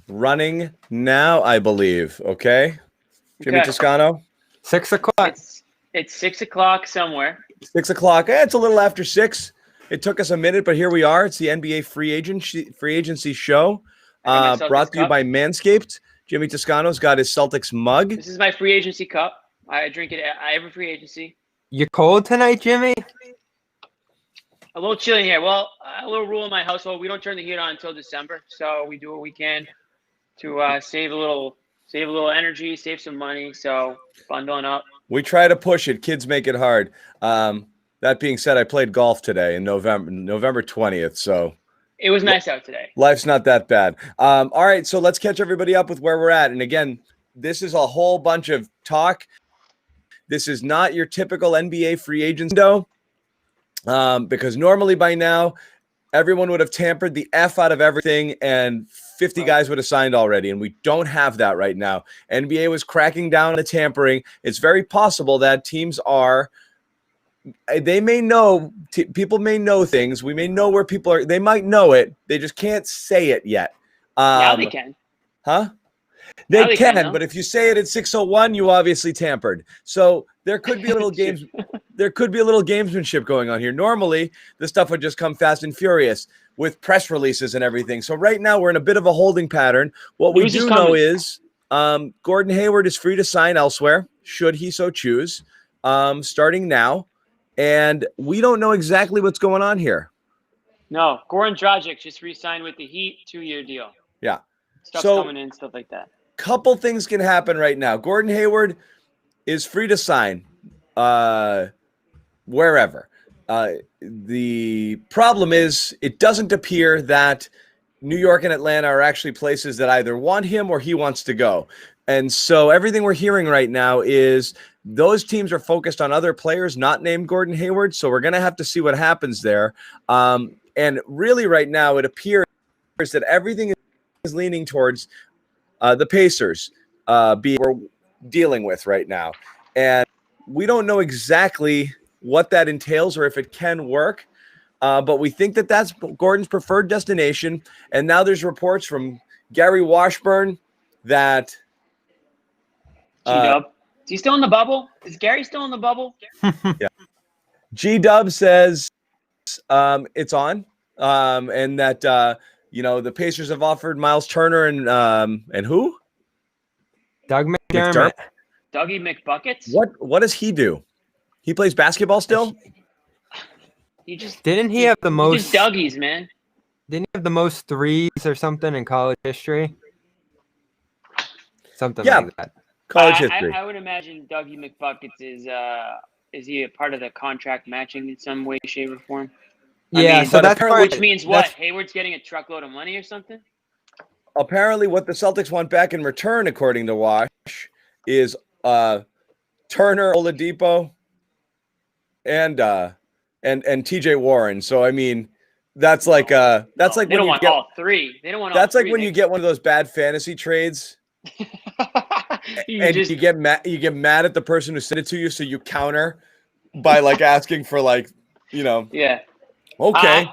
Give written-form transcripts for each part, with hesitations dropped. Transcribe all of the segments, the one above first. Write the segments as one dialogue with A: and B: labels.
A: running now, I believe. Okay, Jimmy Toscano.
B: 6 o'clock.
C: It's 6 o'clock somewhere.
A: 6 o'clock. It's a little after 6. It took us a minute, but here we are. It's the NBA free agency show, brought to you by Manscaped. Jimmy Toscano's got his Celtics mug.
C: This is my free agency cup. I drink it every free agency.
B: You cold tonight, Jimmy?
C: A little chilly here. Well, a little rule in my household: we don't turn the heat on until December, so we do what we can to save a little energy, save some money. So bundling up.
A: We try to push it. Kids make it hard. That being said, I played golf today in November 20th. So
C: it was nice out today.
A: Life's not that bad. All right, so let's catch everybody up with where we're at. And again, this is a whole bunch of talk. This is not your typical NBA free agent window, because normally by now, everyone would have tampered the F out of everything and 50 guys would have signed already, and we don't have that right now. NBA was cracking down on the tampering. It's very possible that teams are – they may know – people may know things. We may know where people are – they might know it. They just can't say it yet.
C: Now they can.
A: Huh? They can, but if you say it at 6:01, you obviously tampered. So there could be a little games. There could be a little gamesmanship going on here. Normally, this stuff would just come fast and furious with press releases and everything. So right now, we're in a bit of a holding pattern. What we do know is Gordon Hayward is free to sign elsewhere, should he so choose, starting now. And we don't know exactly what's going on here.
C: No, Goran Dragic just re-signed with the Heat, 2-year deal.
A: Yeah.
C: Stuff's coming in, stuff like that.
A: Couple things can happen right now. Gordon Hayward is free to sign wherever. The problem is it doesn't appear that New York and Atlanta are actually places that either want him or he wants to go. And so everything we're hearing right now is those teams are focused on other players not named Gordon Hayward. So we're going to have to see what happens there. And really right now it appears that everything is leaning towards the Pacers we're dealing with right now. And we don't know exactly what that entails or if it can work, but we think that that's Gordon's preferred destination. And now there's reports from Gary Washburn that
C: G-Dub. Is he still in the bubble? Is Gary still in the bubble?
A: Yeah. G-Dub says it's on, and that the Pacers have offered Miles Turner and who?
B: Doug McDermott.
C: Dougie McBuckets?
A: What does he do? He plays basketball still?
B: Didn't he have the most
C: Dougies, man?
B: Didn't he have the most threes or something in college history? Something like that.
A: College history.
C: I would imagine Dougie McBuckets is he a part of the contract matching in some way, shape, or form?
B: Yeah, so that's
C: which means what? Hayward's getting a truckload of money or something?
A: Apparently, what the Celtics want back in return, according to Wash, is Turner, Oladipo, and TJ Warren. So I mean, that's like
C: they don't want all three. They don't want.
A: That's like when you get one of those bad fantasy trades. You get mad at the person who sent it to you, so you counter by like asking for
C: Yeah.
A: Okay.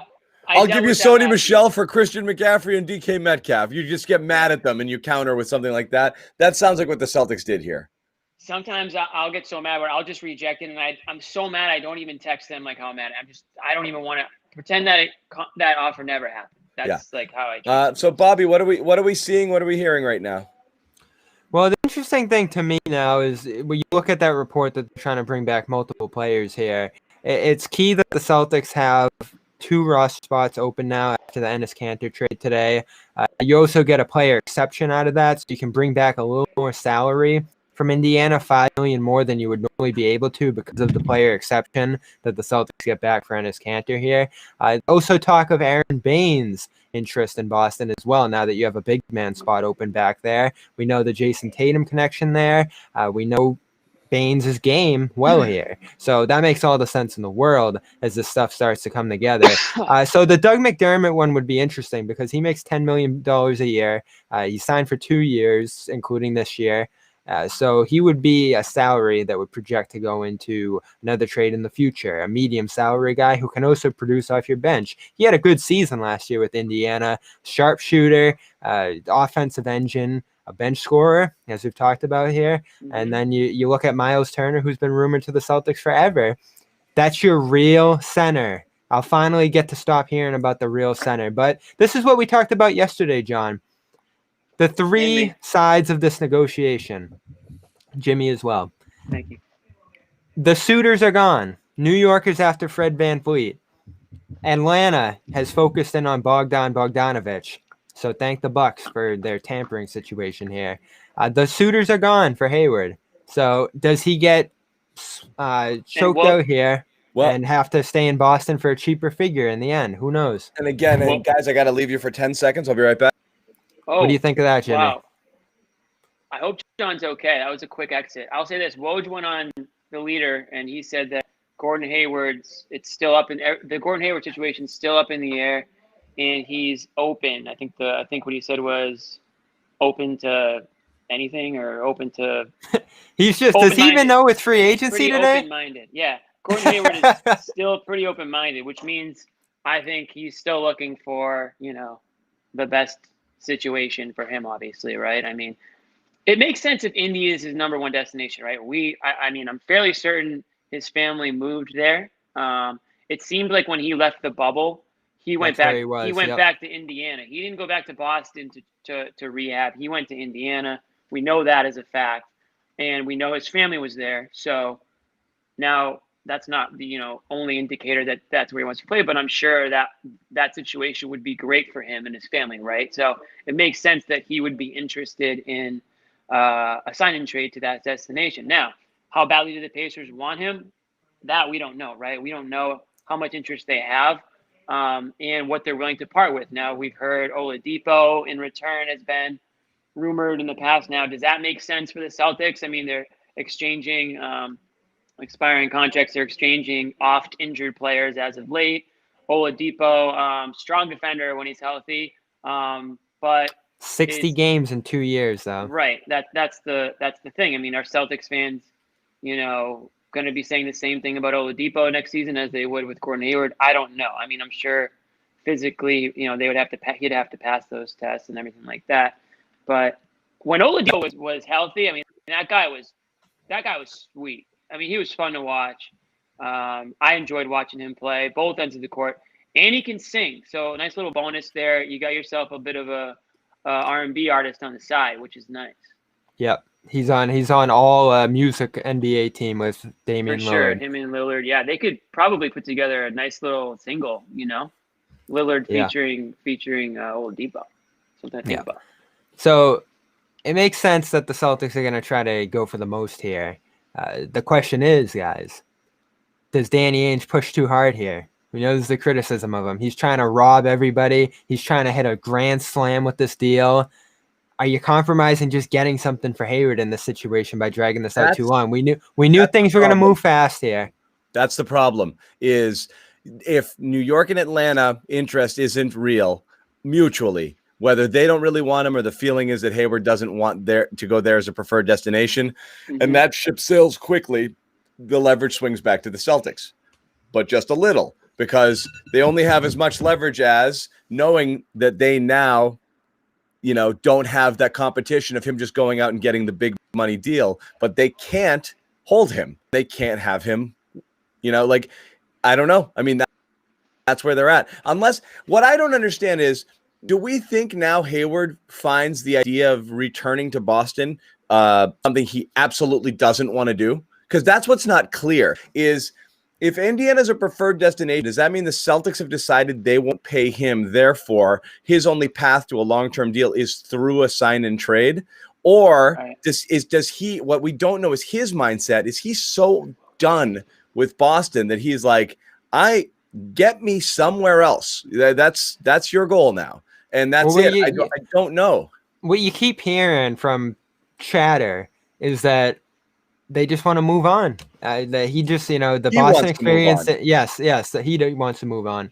A: I'll give you Sony Michel for Christian McCaffrey and DK Metcalf. You just get mad at them and you counter with something like that. That sounds like what the Celtics did here.
C: Sometimes I'll get so mad where I'll just reject it, and I'm so mad I don't even text them like how mad I don't even want to pretend that that offer never happened. That's like how I.
A: So Bobby, what are we seeing? What are we hearing right now?
B: Well, the interesting thing to me now is when you look at that report that they're trying to bring back multiple players here, it's key that the Celtics have 2 roster spots open now after the Enes Kanter trade today. You also get a player exception out of that, so you can bring back a little more salary from Indiana, $5 million more than you would normally be able to because of the player exception that the Celtics get back for Enes Kanter here. Also talk of Aaron Baines' interest in Boston as well, now that you have a big man spot open back there. We know the Jason Tatum connection there. We know Baines' game well here. So that makes all the sense in the world as this stuff starts to come together. So the Doug McDermott one would be interesting because he makes $10 million a year. He signed for 2 years, including this year. So he would be a salary that would project to go into another trade in the future, a medium salary guy who can also produce off your bench. He had a good season last year with Indiana, sharpshooter, offensive engine, a bench scorer, as we've talked about here. And then you look at Miles Turner, who's been rumored to the Celtics forever. That's your real center. I'll finally get to stop hearing about the real center. But this is what we talked about yesterday, John. The three sides of this negotiation. Jimmy as well.
C: Thank you.
B: The suitors are gone. New York is after Fred VanVleet. Atlanta has focused in on Bogdan Bogdanovic. So thank the Bucks for their tampering situation here. The suitors are gone for Hayward. So does he get choked out here and have to stay in Boston for a cheaper figure in the end? Who knows?
A: And again, guys, I got to leave you for 10 seconds. I'll be right back.
C: Oh,
B: what do you think of that, Jimmy?
C: Wow. I hope John's okay. That was a quick exit. I'll say this. Woj went on the leader, and he said that Gordon Hayward's – it's still up in – the Gordon Hayward situation's still up in the air, and he's open. I think what he said was open to anything or open to –
B: He's just – does he even know it's free agency today?
C: Open-minded, yeah. Gordon Hayward is still pretty open-minded, which means I think he's still looking for, the best situation for him, obviously, right? I mean, it makes sense if Indy is his number one destination, right? I mean, I'm fairly certain his family moved there. It seemed like when he left the bubble, he went back. He went back to Indiana. He didn't go back to Boston to rehab. He went to Indiana. We know that as a fact, and we know his family was there. So now that's not the only indicator that that's where he wants to play, but I'm sure that situation would be great for him and his family, right? So it makes sense that he would be interested in a sign-and trade to that destination. Now, how badly do the Pacers want him? That we don't know, right? We don't know how much interest they have and what they're willing to part with. Now, we've heard Oladipo in return has been rumored in the past. Now, does that make sense for the Celtics? I mean, they're exchanging expiring contracts. They're exchanging oft-injured players as of late. Oladipo, strong defender when he's healthy, but
B: 60 games in 2 years, though.
C: Right. That's the thing. I mean, are Celtics fans, going to be saying the same thing about Oladipo next season as they would with Gordon Hayward? I don't know. I mean, I'm sure physically, they would have to he'd have to pass those tests and everything like that. But when Oladipo was healthy, I mean, that guy was sweet. I mean, he was fun to watch. I enjoyed watching him play both ends of the court, and he can sing. So a nice little bonus there. You got yourself a bit of a R&B artist on the side, which is nice. Yep,
B: he's on all music NBA team with Damian Lillard.
C: For sure, him and Lillard. Yeah, they could probably put together a nice little single. Lillard featuring Oladipo. Something to think about. So
B: it makes sense that the Celtics are going to try to go for the most here. The question is, guys, does Danny Ainge push too hard here? We know there's the criticism of him. He's trying to rob everybody. He's trying to hit a grand slam with this deal. Are you compromising just getting something for Hayward in this situation by dragging this out too long? We knew things were going to move fast here.
A: That's the problem, is if New York and Atlanta interest isn't real mutually, whether they don't really want him or the feeling is that Hayward doesn't want to go there as a preferred destination, and that ship sails quickly, the leverage swings back to the Celtics, but just a little, because they only have as much leverage as knowing that they now, don't have that competition of him just going out and getting the big money deal, but they can't hold him. They can't have him, I don't know. I mean, that's where they're at. Unless, what I don't understand is, do we think now Hayward finds the idea of returning to Boston something he absolutely doesn't want to do? Because that's what's not clear, is if Indiana's a preferred destination, does that mean the Celtics have decided they won't pay him? Therefore, his only path to a long-term deal is through a sign and trade? Or does he, what we don't know is his mindset. Is he so done with Boston that he's like, get me somewhere else. That's your goal now. And that's it. I don't know.
B: What you keep hearing from chatter is that they just want to move on. That he just, the Boston experience. Yes, that he wants to move on.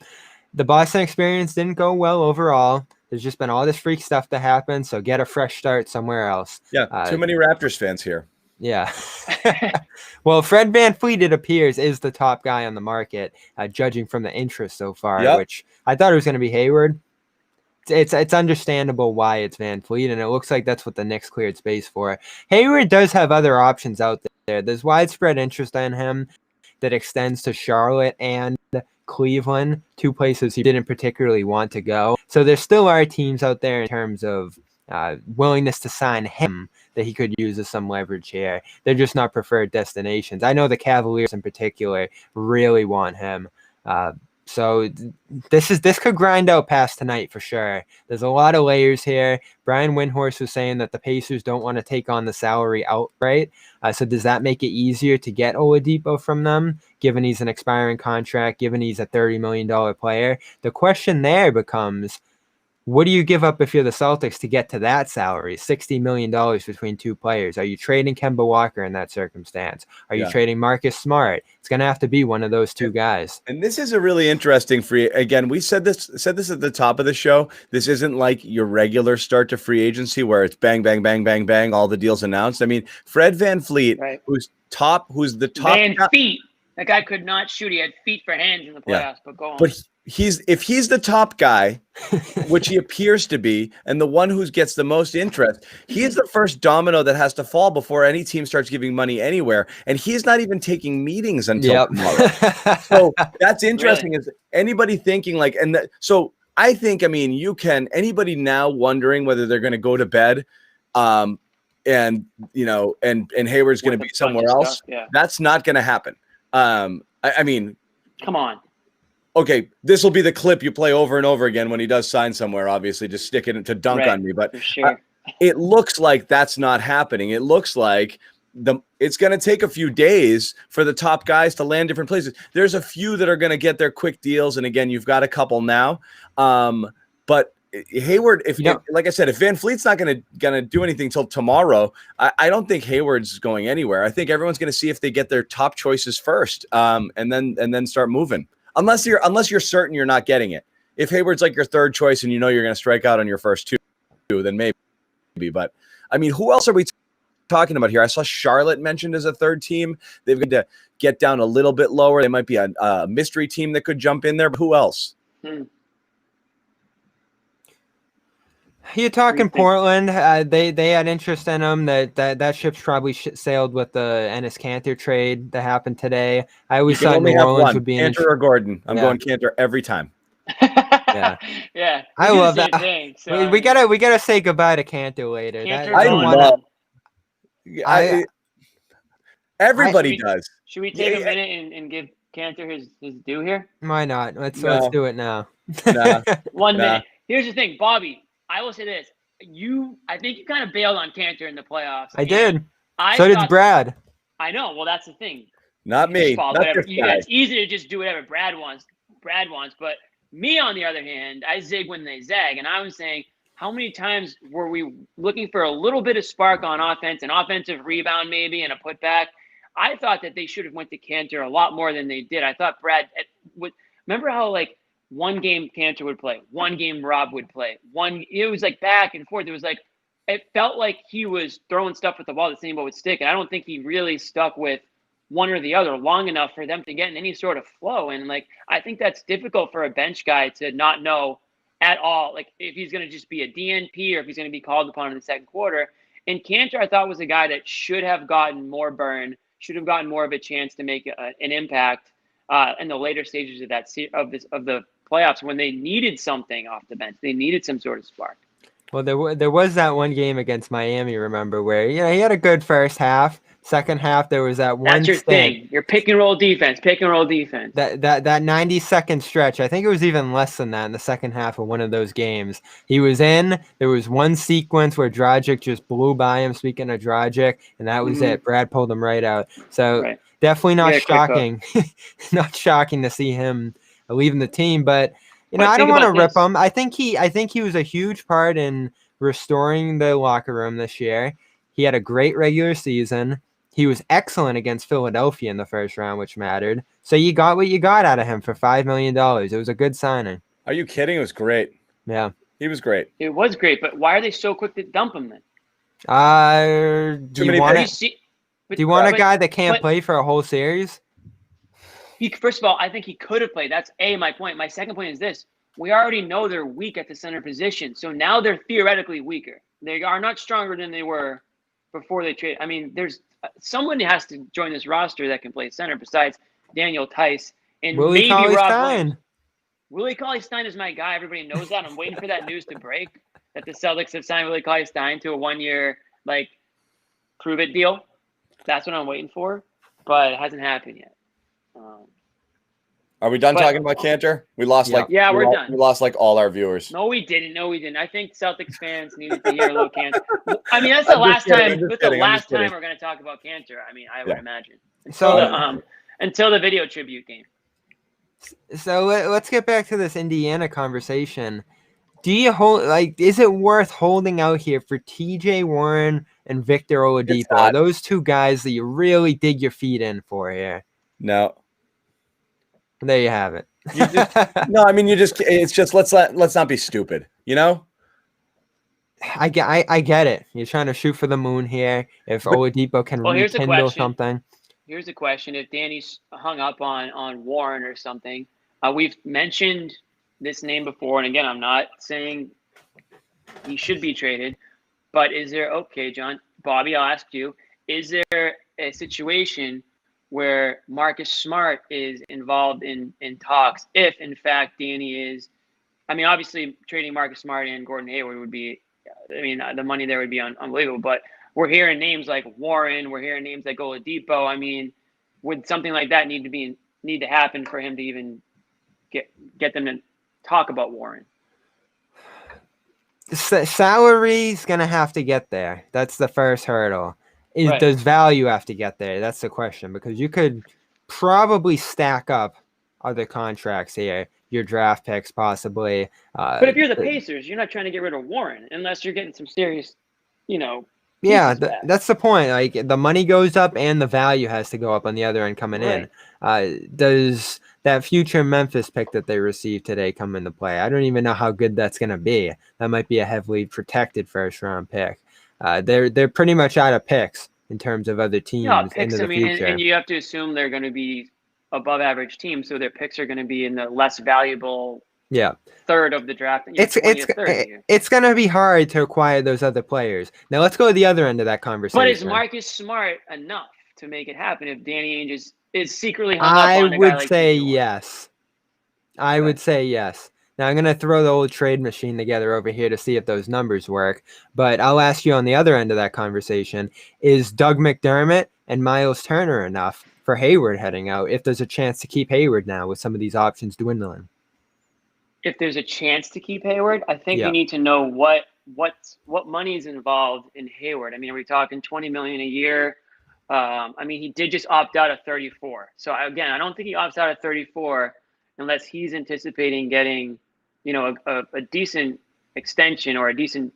B: The Boston experience didn't go well overall. There's just been all this freak stuff to happen. So get a fresh start somewhere else.
A: Yeah, too many Raptors fans here.
B: Yeah. Well, Fred VanVleet, it appears, is the top guy on the market, judging from the interest so far, which I thought it was going to be Hayward. It's understandable why it's VanVleet, and it looks like that's what the Knicks cleared space for. Hayward does have other options out there. There's widespread interest in him that extends to Charlotte and Cleveland, two places he didn't particularly want to go. So there still are teams out there in terms of willingness to sign him that he could use as some leverage here. They're just not preferred destinations. I know the Cavaliers in particular really want him. So this could grind out past tonight for sure. There's a lot of layers here. Brian Windhorst was saying that the Pacers don't want to take on the salary outright. So does that make it easier to get Oladipo from them, given he's an expiring contract, given he's a $30 million player? The question there becomes, what do you give up if you're the Celtics to get to that salary? $60 million between two players. Are you trading Kemba Walker in that circumstance? Are you trading Marcus Smart? It's going to have to be one of those two guys.
A: And this is a really interesting free. Again, we said this at the top of the show. This isn't like your regular start to free agency where it's bang, bang, bang, bang, bang, all the deals announced. I mean, Fred VanVleet, who's the top.
C: Feet. That guy could not shoot. He had feet for hands in the playoffs. But go on.
A: But if he's the top guy, which he appears to be, and the one who gets the most interest, he's the first domino that has to fall before any team starts giving money anywhere. And he's not even taking meetings until tomorrow. So that's interesting. Really? Is anybody thinking like, so I think, I mean, anybody now wondering whether they're going to go to bed, and Hayward's going to be somewhere else. Yeah. That's not going to happen. I mean,
C: come on.
A: Okay, this will be the clip you play over and over again when he does sign somewhere, obviously, just stick it to dunk on me. But it looks like that's not happening. It looks like it's going to take a few days for the top guys to land different places. There's a few that are going to get their quick deals. And again, you've got a couple now. But Hayward, like I said, if VanVleet's not going to do anything till tomorrow, I don't think Hayward's going anywhere. I think everyone's going to see if they get their top choices first, and then start moving. Unless you're certain you're not getting it. If Hayward's like your third choice and you know you're going to strike out on your first two, then maybe. But I mean, who else are we talking about here? I saw Charlotte mentioned as a third team. They've got to get down a little bit lower. They might be a mystery team that could jump in there. But who else?
B: You're talking Portland. They had interest in him. That ship's probably sailed with the Enes Kanter trade that happened today. I always thought New Orleans would be
A: Kanter or Gordon. I'm going Kanter every time.
C: Yeah.
B: I love that.
C: Thing, so.
B: We gotta say goodbye to Kanter later.
A: Everybody does.
C: Should we take a minute and give Kanter his due here?
B: Why not? Let's do it now.
C: 1 minute. Here's the thing, Bobby. I will say this. I think you kind of bailed on Kanter in the playoffs.
B: I did. So did Brad.
C: I know. Well, that's the thing.
A: Not me.
C: It's easy to just do whatever Brad wants. But me, on the other hand, I zig when they zag. And I was saying, how many times were we looking for a little bit of spark on offense, an offensive rebound maybe, and a putback? I thought that they should have went to Kanter a lot more than they did. I thought Brad would – remember how, like, one game Kanter would play, one game Rob would play. It was like back and forth. It was like it felt like he was throwing stuff at the wall, the same but would stick. And I don't think he really stuck with one or the other long enough for them to get in any sort of flow. And like I think that's difficult for a bench guy to not know at all, like if he's going to just be a DNP or if he's going to be called upon in the second quarter. And Kanter, I thought, was a guy that should have gotten more burn, should have gotten more of a chance to make an impact in the later stages of the playoffs when they needed something off the bench. They needed some sort of spark.
B: Well, there was that one game against Miami, remember, where he had a good first half. Second half, there was that one.
C: That's your thing. Your pick and roll defense. That
B: 90-second stretch. I think it was even less than that in the second half of one of those games. He was in. There was one sequence where Dragic just blew by him. Speaking of Dragic, and that was it. Brad pulled him right out. So definitely not shocking. Not shocking to see him leaving the team, but I don't want to rip him. I think he was a huge part in restoring the locker room this year. He had a great regular season. He was excellent against Philadelphia in the first round, which mattered. So you got what you got out of him for $5 million. It was a good signing.
A: Are you kidding? It was great.
B: Yeah.
A: He was great.
C: It was great, but why are they so quick to dump him then?
B: Do
A: many
B: you want
A: picks.
B: it? Do you want a guy that can't
C: but
B: play for a whole series?
C: first of all, I think he could have played. That's my point. My second point is this: we already know they're weak at the center position, so now they're theoretically weaker. They are not stronger than they were before they trade. I mean, there's someone has to join this roster that can play center besides Daniel Tice and
B: Willie
C: maybe
B: Cauley
C: Rob
B: Stein.
C: Williams. Willie Cauley Stein is my guy. Everybody knows that. I'm waiting for that news to break that the Celtics have signed Willie Cauley Stein to a 1-year prove it deal. That's what I'm waiting for, but it hasn't happened yet.
A: Are we done talking about Cantor? We lost
C: we're done.
A: We lost all our viewers.
C: No, we didn't. I think Celtics fans needed to hear a little Cantor. I mean, that's the last time. That's the last time we're going to talk about Cantor. I mean, I would imagine until the video tribute game.
B: So let's get back to this Indiana conversation. Do you is it worth holding out here for TJ Warren and Victor Oladipo? Those two guys that you really dig your feet in for here.
A: No.
B: There you have it.
A: It's just let's not be stupid, you know?
B: I get it. You're trying to shoot for the moon here. If Oladipo can rekindle something.
C: Here's the question. If Danny's hung up on Warren or something, we've mentioned this name before, and again, I'm not saying he should be traded, but is there, okay, John, Bobby, I'll ask you, is there a situation where Marcus Smart is involved in talks if, in fact, Danny is, I mean, obviously trading Marcus Smart and Gordon Hayward would be, I mean, the money there would be unbelievable, but we're hearing names like Warren, we're hearing names like Oladipo. I mean, would something like that need to happen for him to even get them to talk about Warren?
B: Salary's gonna have to get there. That's the first hurdle.
C: Right.
B: Does value have to get there? That's the question, because you could probably stack up other contracts here, your draft picks possibly.
C: But if you're the Pacers, you're not trying to get rid of Warren unless you're getting some serious,
B: Yeah, that's the point. Like, the money goes up and the value has to go up on the other end coming in. Does that future Memphis pick that they received today come into play? I don't even know how good that's going to be. That might be a heavily protected first round pick. They're pretty much out of picks in terms of other teams into the future.
C: And you have to assume they're going to be above average teams, so their picks are going to be in the less valuable third of the draft.
B: It's going to be hard to acquire those other players. Now let's go to the other end of that conversation.
C: But is Marcus Smart enough to make it happen if Danny Ainge is secretly hung up on a guy like
B: I would say yes. I would say yes. Now I'm going to throw the old trade machine together over here to see if those numbers work. But I'll ask you on the other end of that conversation, is Doug McDermott and Miles Turner enough for Hayward heading out if there's a chance to keep Hayward now with some of these options dwindling?
C: If there's a chance to keep Hayward, I think you need to know what money is involved in Hayward. I mean, are we talking $20 million a year? I mean, he did just opt out of 34. So again, I don't think he opts out of 34 unless he's anticipating getting, a decent extension or a decent,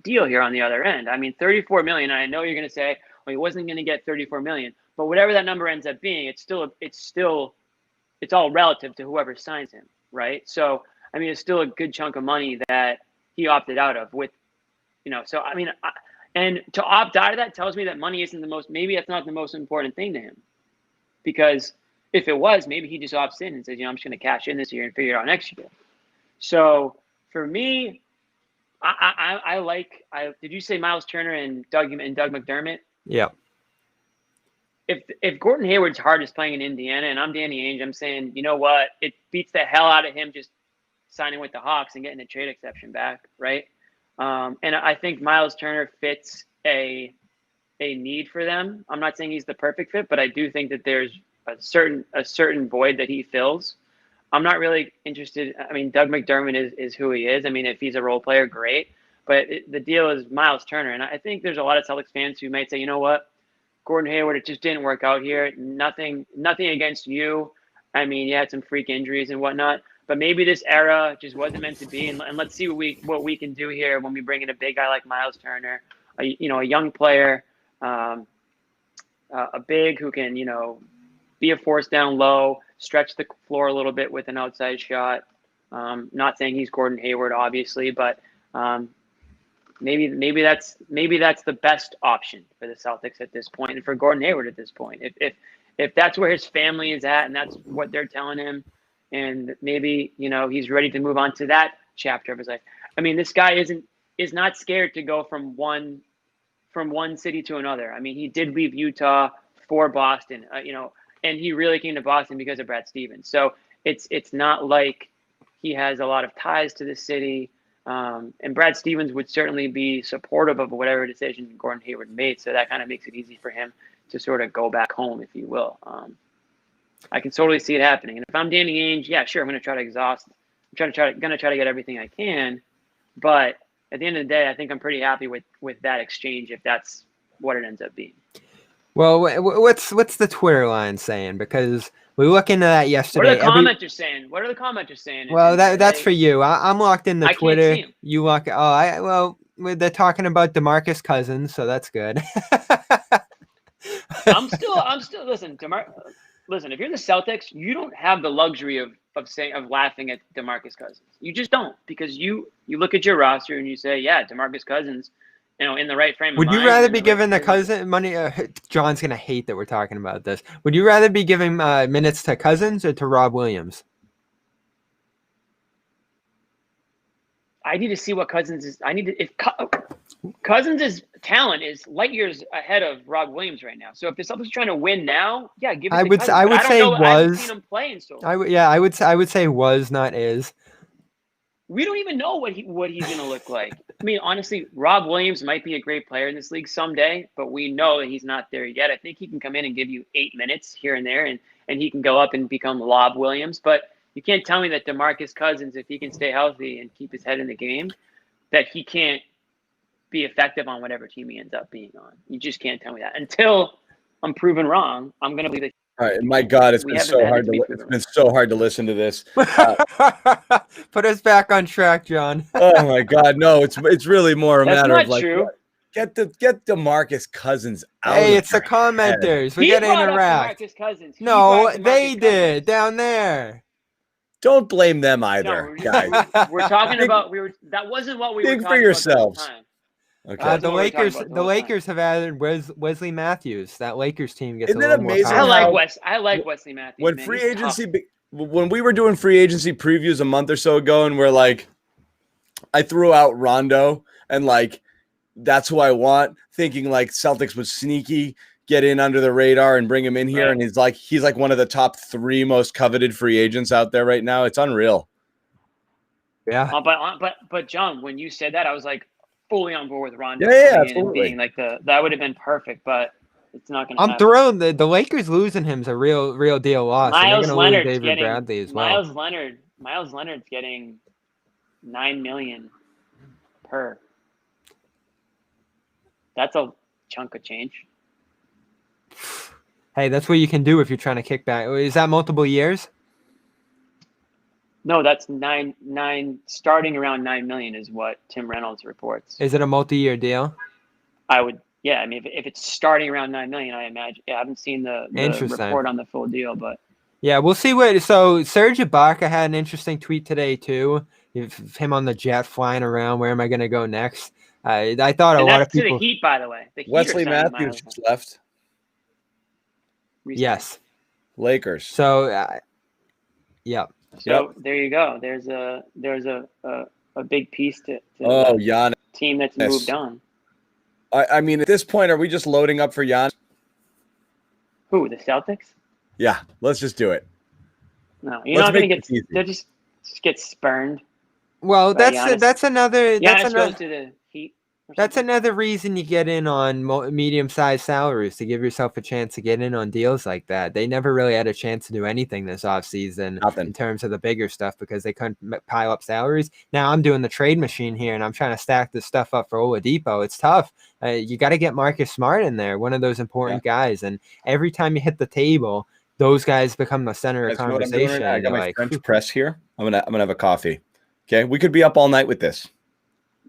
C: deal here on the other end. I mean, 34 million. I know you're going to say, well, he wasn't going to get 34 million, but whatever that number ends up being, it's all relative to whoever signs him. Right. So, I mean, it's still a good chunk of money that he opted out of so, I mean, and to opt out of that tells me that money isn't maybe that's not the most important thing to him, because if it was, maybe he just opts in and says, I'm just going to cash in this year and figure it out next year. So for me, did you say Miles Turner and Doug McDermott?
B: Yeah.
C: If Gordon Hayward's hard is playing in Indiana and I'm Danny Ainge, I'm saying, you know what? It beats the hell out of him just signing with the Hawks and getting a trade exception back, right? And I think Miles Turner fits a need for them. I'm not saying he's the perfect fit, but I do think that there's a certain void that he fills. I'm not really interested. I mean, Doug McDermott is who he is. I mean, if he's a role player, great. But the deal is Miles Turner. And I think there's a lot of Celtics fans who might say, you know what? Gordon Hayward, it just didn't work out here. Nothing against you. I mean, you had some freak injuries and whatnot, but maybe this era just wasn't meant to be. And let's see what we can do here when we bring in a big guy like Miles Turner, a young player, a big who can, be a force down low, stretch the floor a little bit with an outside shot. Not saying he's Gordon Hayward, obviously, but maybe that's the best option for the Celtics at this point, and for Gordon Hayward at this point. If that's where his family is at, and that's what they're telling him, and maybe he's ready to move on to that chapter of his life. I mean, this guy is not scared to go from one city to another. I mean, he did leave Utah for Boston, and he really came to Boston because of Brad Stevens. So it's not like he has a lot of ties to the city. And Brad Stevens would certainly be supportive of whatever decision Gordon Hayward made. So that kind of makes it easy for him to sort of go back home, if you will. I can totally see it happening. And if I'm Danny Ainge, yeah, sure, I'm going to try to exhaust. I'm going to try to get everything I can. But at the end of the day, I think I'm pretty happy with that exchange if that's what it ends up being.
B: Well, what's the Twitter line saying? Because we looked into that yesterday.
C: What are the commenters saying? What are the commenters saying?
B: Well, that's for you. I'm locked into Twitter.
C: I can't see 'em.
B: You lock. Well, they're talking about DeMarcus Cousins, so that's good.
C: I'm still. Listen, listen. If you're the Celtics, you don't have the luxury of laughing at DeMarcus Cousins. You just don't, because you look at your roster and you say, yeah, DeMarcus Cousins, in the right frame of
B: Would
C: mind.
B: you rather be giving the Cousin money? John's gonna hate that we're talking about this. Would you rather be giving minutes to Cousins or to Rob Williams?
C: I need to see what Cousins is. Cousins' talent is light years ahead of Rob Williams right now. So if the Celtics are trying to win now, yeah, give it to Cousins.
B: I would say
C: I haven't
B: was.
C: seen him play in so long.
B: I would say was, not is.
C: We don't even know what he's going to look like. I mean, honestly, Rob Williams might be a great player in this league someday, but we know that he's not there yet. I think he can come in and give you 8 minutes here and there, and he can go up and become Lob Williams. But you can't tell me that DeMarcus Cousins, if he can stay healthy and keep his head in the game, that he can't be effective on whatever team he ends up being on. You just can't tell me that. Until I'm proven wrong, I'm going to believe that.
A: All right, my God, it's been so hard to listen to this.
B: Put us back on track, John.
A: Oh my God, no, it's really more a matter of like,
C: true.
A: Get DeMarcus Cousins out.
B: Hey, it's the commenters. We gotta interact.
C: DeMarcus Cousins.
B: No, they did down there.
A: Don't blame them either,
C: no,
A: guys.
C: We're talking about that wasn't what we were talking
A: Think for yourselves.
C: about.
A: Okay.
B: The Lakers have added Wesley Matthews. That Lakers team gets
A: Isn't
B: a
A: it
B: little
A: amazing?
B: more power.
C: I like Wesley Matthews.
A: When
C: man.
A: free
C: He's
A: agency,
C: tough.
A: when we were doing free agency previews a month or so ago, and we're like, I threw out Rondo, and like, that's who I want, thinking like Celtics was sneaky, get in under the radar and bring him in here,
C: right.
A: and he's like one of the top 3 most coveted free agents out there right now. It's unreal.
B: Yeah.
C: But John, when you said that, I was like fully on board with Rondo.
A: Yeah, absolutely.
C: Being like that would have been perfect, but it's not going to.
B: I'm thrilled. The Lakers losing him's a real deal loss.
C: Miles Leonard's
B: lose David
C: getting
B: Bradley as well.
C: Miles Leonard's getting $9 million per. That's a chunk of change.
B: Hey, that's what you can do if you're trying to kick back. Is that multiple years?
C: No, that's nine starting around $9 million is what Tim Reynolds reports.
B: Is it a multi-year deal?
C: I would, yeah. I mean, if it's starting around $9 million, I imagine. Yeah, I haven't seen the report on the full deal, but
B: yeah, we'll see so Serge Ibaka had an interesting tweet today too. Him on the jet flying around. Where am I going to go next? I thought a lot of people.
C: To the Heat, by the way. The Heat
A: Wesley Matthews just left.
C: recently.
B: Yes.
A: Lakers.
B: So, yeah.
C: So there you go. There's a big piece to
A: Giannis.
C: Team that's moved on.
A: I mean, at this point, are we just loading up for Giannis?
C: Who, the Celtics?
A: Yeah, let's just do it.
C: No, you're not going to get. They'll just get spurned.
B: Well, that's another.
C: Giannis goes to the Heat.
B: That's another reason you get in on medium-sized salaries, to give yourself a chance to get in on deals like that. They never really had a chance to do anything this offseason in terms of the bigger stuff because they couldn't pile up salaries. Now I'm doing the trade machine here, and I'm trying to stack this stuff up for Oladipo. It's tough. You got to get Marcus Smart in there, one of those important guys. And every time you hit the table, those guys become the center of conversation.
A: I got my French press here. I'm gonna have a coffee. Okay, we could be up all night with this.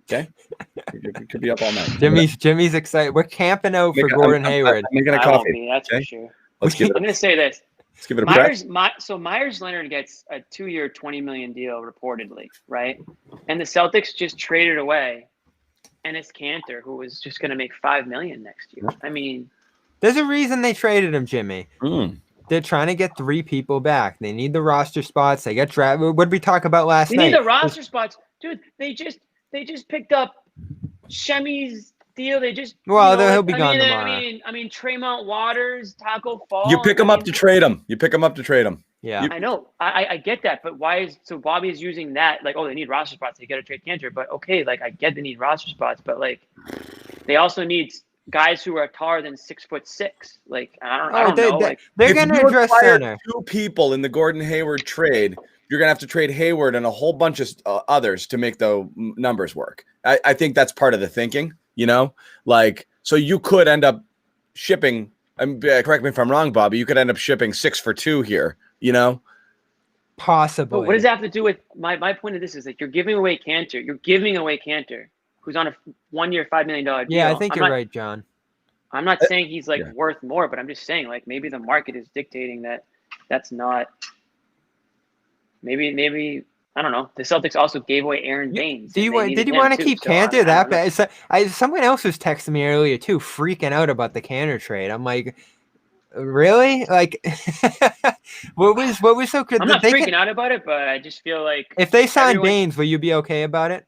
A: Okay, we could be up all night.
B: Jimmy's excited. We're camping out for Gordon Hayward.
A: I'm making a coffee.
C: That's for sure.
A: Let's get.
C: I'm gonna say this.
A: Let's give it a crack.
C: Myers Leonard gets a 2-year, $20 million deal reportedly, right? And the Celtics just traded away Enes Kanter, who was just going to make $5 million next year. I mean,
B: there's a reason they traded him, Jimmy. They're trying to get 3 people back. They need the roster spots. They got drafted. What did we talk about last night?
C: They need the roster spots, dude. They just picked up Shemi's deal. They just
B: he'll be gone tomorrow.
C: I mean, Tremont Waters, Taco Fall.
A: You pick him up to trade him.
B: Yeah,
C: I know. I get that, but why is Bobby is using that like, oh, they need roster spots. They got to trade Kanter, but okay, like I get they need roster spots, but like they also need guys who are taller than 6'6". Like I don't know.
B: They're going to address center.
A: 2 people in the Gordon Hayward trade. You're going to have to trade Hayward and a whole bunch of others to make the numbers work. I think that's part of the thinking, like, so you could end up shipping, correct me if I'm wrong, Bobby, you could end up shipping 6 for 2 here,
B: Possibly.
C: But what does that have to do with my point of this is that you're giving away Kanter, who's on a 1-year, $5 million deal.
B: Yeah, I think you're right, John.
C: I'm not saying he's worth more, but I'm just saying like maybe the market is dictating that that's not. Maybe I don't know. The Celtics also gave away Aaron Baines.
B: Did you want to keep Kanter that bad? Someone else was texting me earlier too, freaking out about the Kanter trade. I'm like, really? Like, what was so good?
C: I'm not freaking out about it, but I just feel like
B: if they signed Baines, will you be okay about it?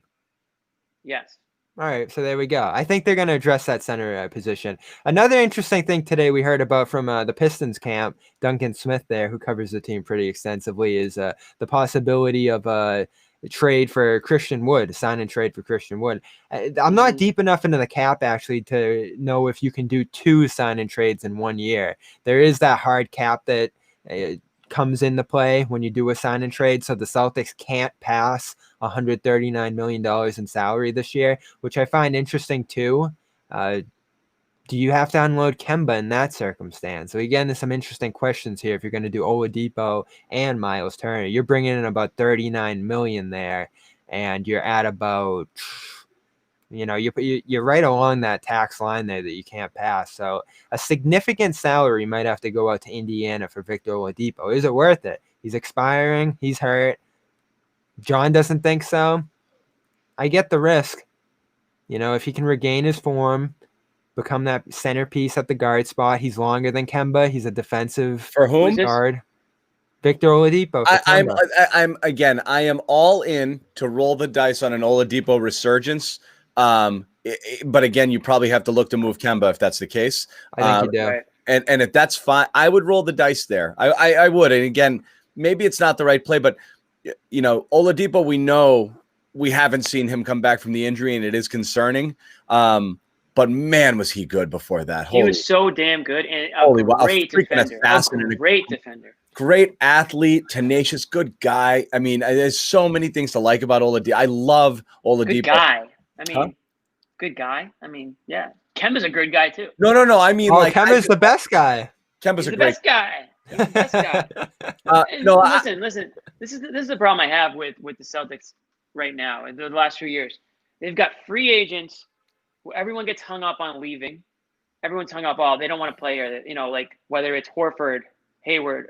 C: Yes.
B: All right, so there we go. I think they're going to address that center position. Another interesting thing today we heard about from the Pistons camp, Duncan Smith there, who covers the team pretty extensively, is the possibility of a trade for Christian Wood, sign and trade for Christian Wood. I'm not deep enough into the cap, actually, to know if you can do 2 sign and trades in 1 year. There is that hard cap that comes into play when you do a sign and trade. So the Celtics can't pass $139 million in salary this year, which I find interesting too. Do you have to unload Kemba in that circumstance? So again, there's some interesting questions here. If you're going to do Oladipo and Miles Turner, you're bringing in about $39 million there, and you're at about, you're right along that tax line there that you can't pass. So a significant salary might have to go out to Indiana for Victor Oladipo. Is it worth it? He's expiring. He's hurt. John doesn't think so. I get the risk. If he can regain his form, become that centerpiece at the guard spot. He's longer than Kemba. He's a defensive
A: for whom
B: guard. Victor Oladipo.
A: I am all in to roll the dice on an Oladipo resurgence. But again, you probably have to look to move Kemba if that's the case.
B: I think you do.
C: Right.
A: And if that's fine, I would roll the dice there. I would. And again, maybe it's not the right play, but Oladipo, we haven't seen him come back from the injury, and it is concerning. But man, was he good before that.
C: He was so damn good, and great defender.
A: Great athlete, tenacious, good guy. I mean, there's so many things to like about Oladipo. I love Oladipo.
C: Good guy. I mean, yeah. Kemba's a good guy too.
A: No. I mean,
B: Kemba's the best guy.
A: Kemba's
C: the best guy. He's the best guy. Listen. This is the problem I have with the Celtics right now. In the last few years, they've got free agents who everyone gets hung up on leaving. Everyone's hung up. Oh, they don't want to play here. Like whether it's Horford, Hayward,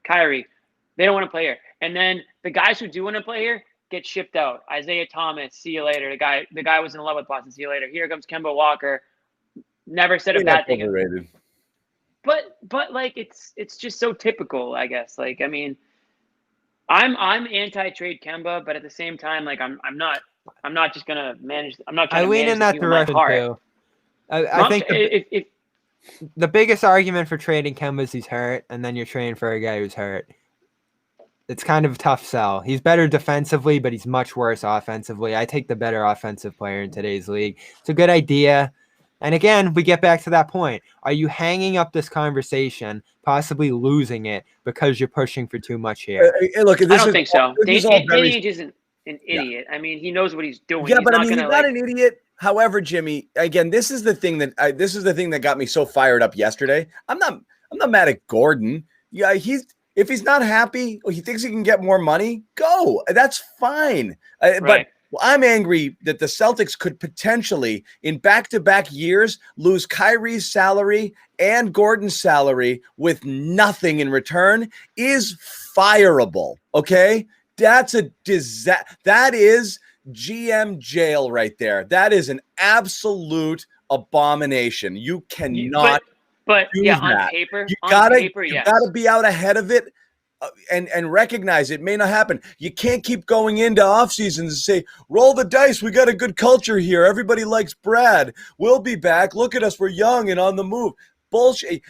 C: Kyrie, they don't want to play here. And then the guys who do want to play here get shipped out. Isaiah Thomas, see you later. The guy was in love with Boston. See you later. Here comes Kemba Walker. Never said a bad thing.
A: Overrated.
C: But like it's just so typical, I guess. Like I mean, I'm anti-trade Kemba, but at the same time, like I'm not just gonna manage. I'm not trying to manage
B: in that direction too. I think the biggest argument for trading Kemba is he's hurt, and then you're trading for a guy who's hurt. It's kind of a tough sell. He's better defensively, but he's much worse offensively. I take the better offensive player in today's league. It's a good idea. And again, we get back to that point. Are you hanging up this conversation, possibly losing it because you're pushing for too much here?
A: Look,
C: I don't think so. Danny Ainge isn't an idiot. Yeah. I mean, he knows what he's doing.
A: Yeah, but he's not an idiot. However, Jimmy, again, this is the thing that got me so fired up yesterday. I'm not mad at Gordon. Yeah, if he's not happy, or he thinks he can get more money, go. That's fine.
C: Right.
A: Well, I'm angry that the Celtics could potentially, in back-to-back years, lose Kyrie's salary and Gordon's salary with nothing in return is fireable, okay? That's a disaster. That is GM jail right there. That is an absolute abomination. You cannot
C: but
A: do
C: yeah,
A: that.
C: on
A: gotta,
C: paper,
A: you
C: yes.
A: gotta be out ahead of it and recognize it may not happen. You can't keep going into off seasons and say, roll the dice. We got a good culture here. Everybody likes Brad. We'll be back. Look at us. We're young and on the move. Bullshit.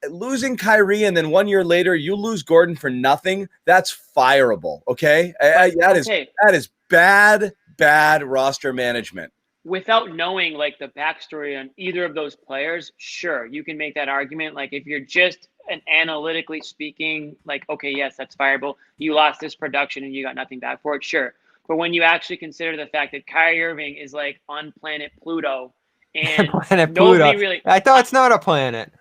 A: Losing Kyrie and then 1 year later you lose Gordon for nothing. That's fireable. Okay. That is bad roster management.
C: Without knowing like the backstory on either of those players, sure, you can make that argument. Like if you're just an analytically speaking, like, okay, yes, that's fireable. You lost this production and you got nothing back for it, sure. But when you actually consider the fact that Kyrie Irving is like on planet Pluto and nobody really,
B: I thought it's not a planet.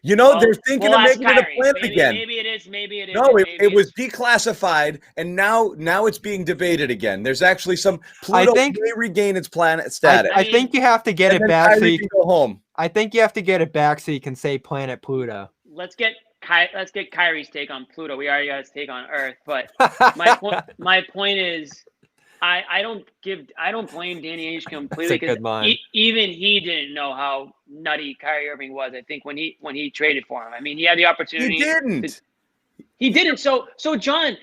A: They're thinking of making it a planet again.
C: Maybe it is. Maybe it is.
A: No, it was declassified, and now it's being debated again. There's actually some Pluto may regain its planet status.
B: I think you have to get it back so you
A: can go home.
B: I think you have to get it back so you can say planet Pluto.
C: Let's get Kyrie's take on Pluto. We already got his take on Earth, but my point is, I don't blame Danny Ainge completely because even he didn't know how nutty Kyrie Irving was. I think when he traded for him, I mean, he had the opportunity. He didn't. So John,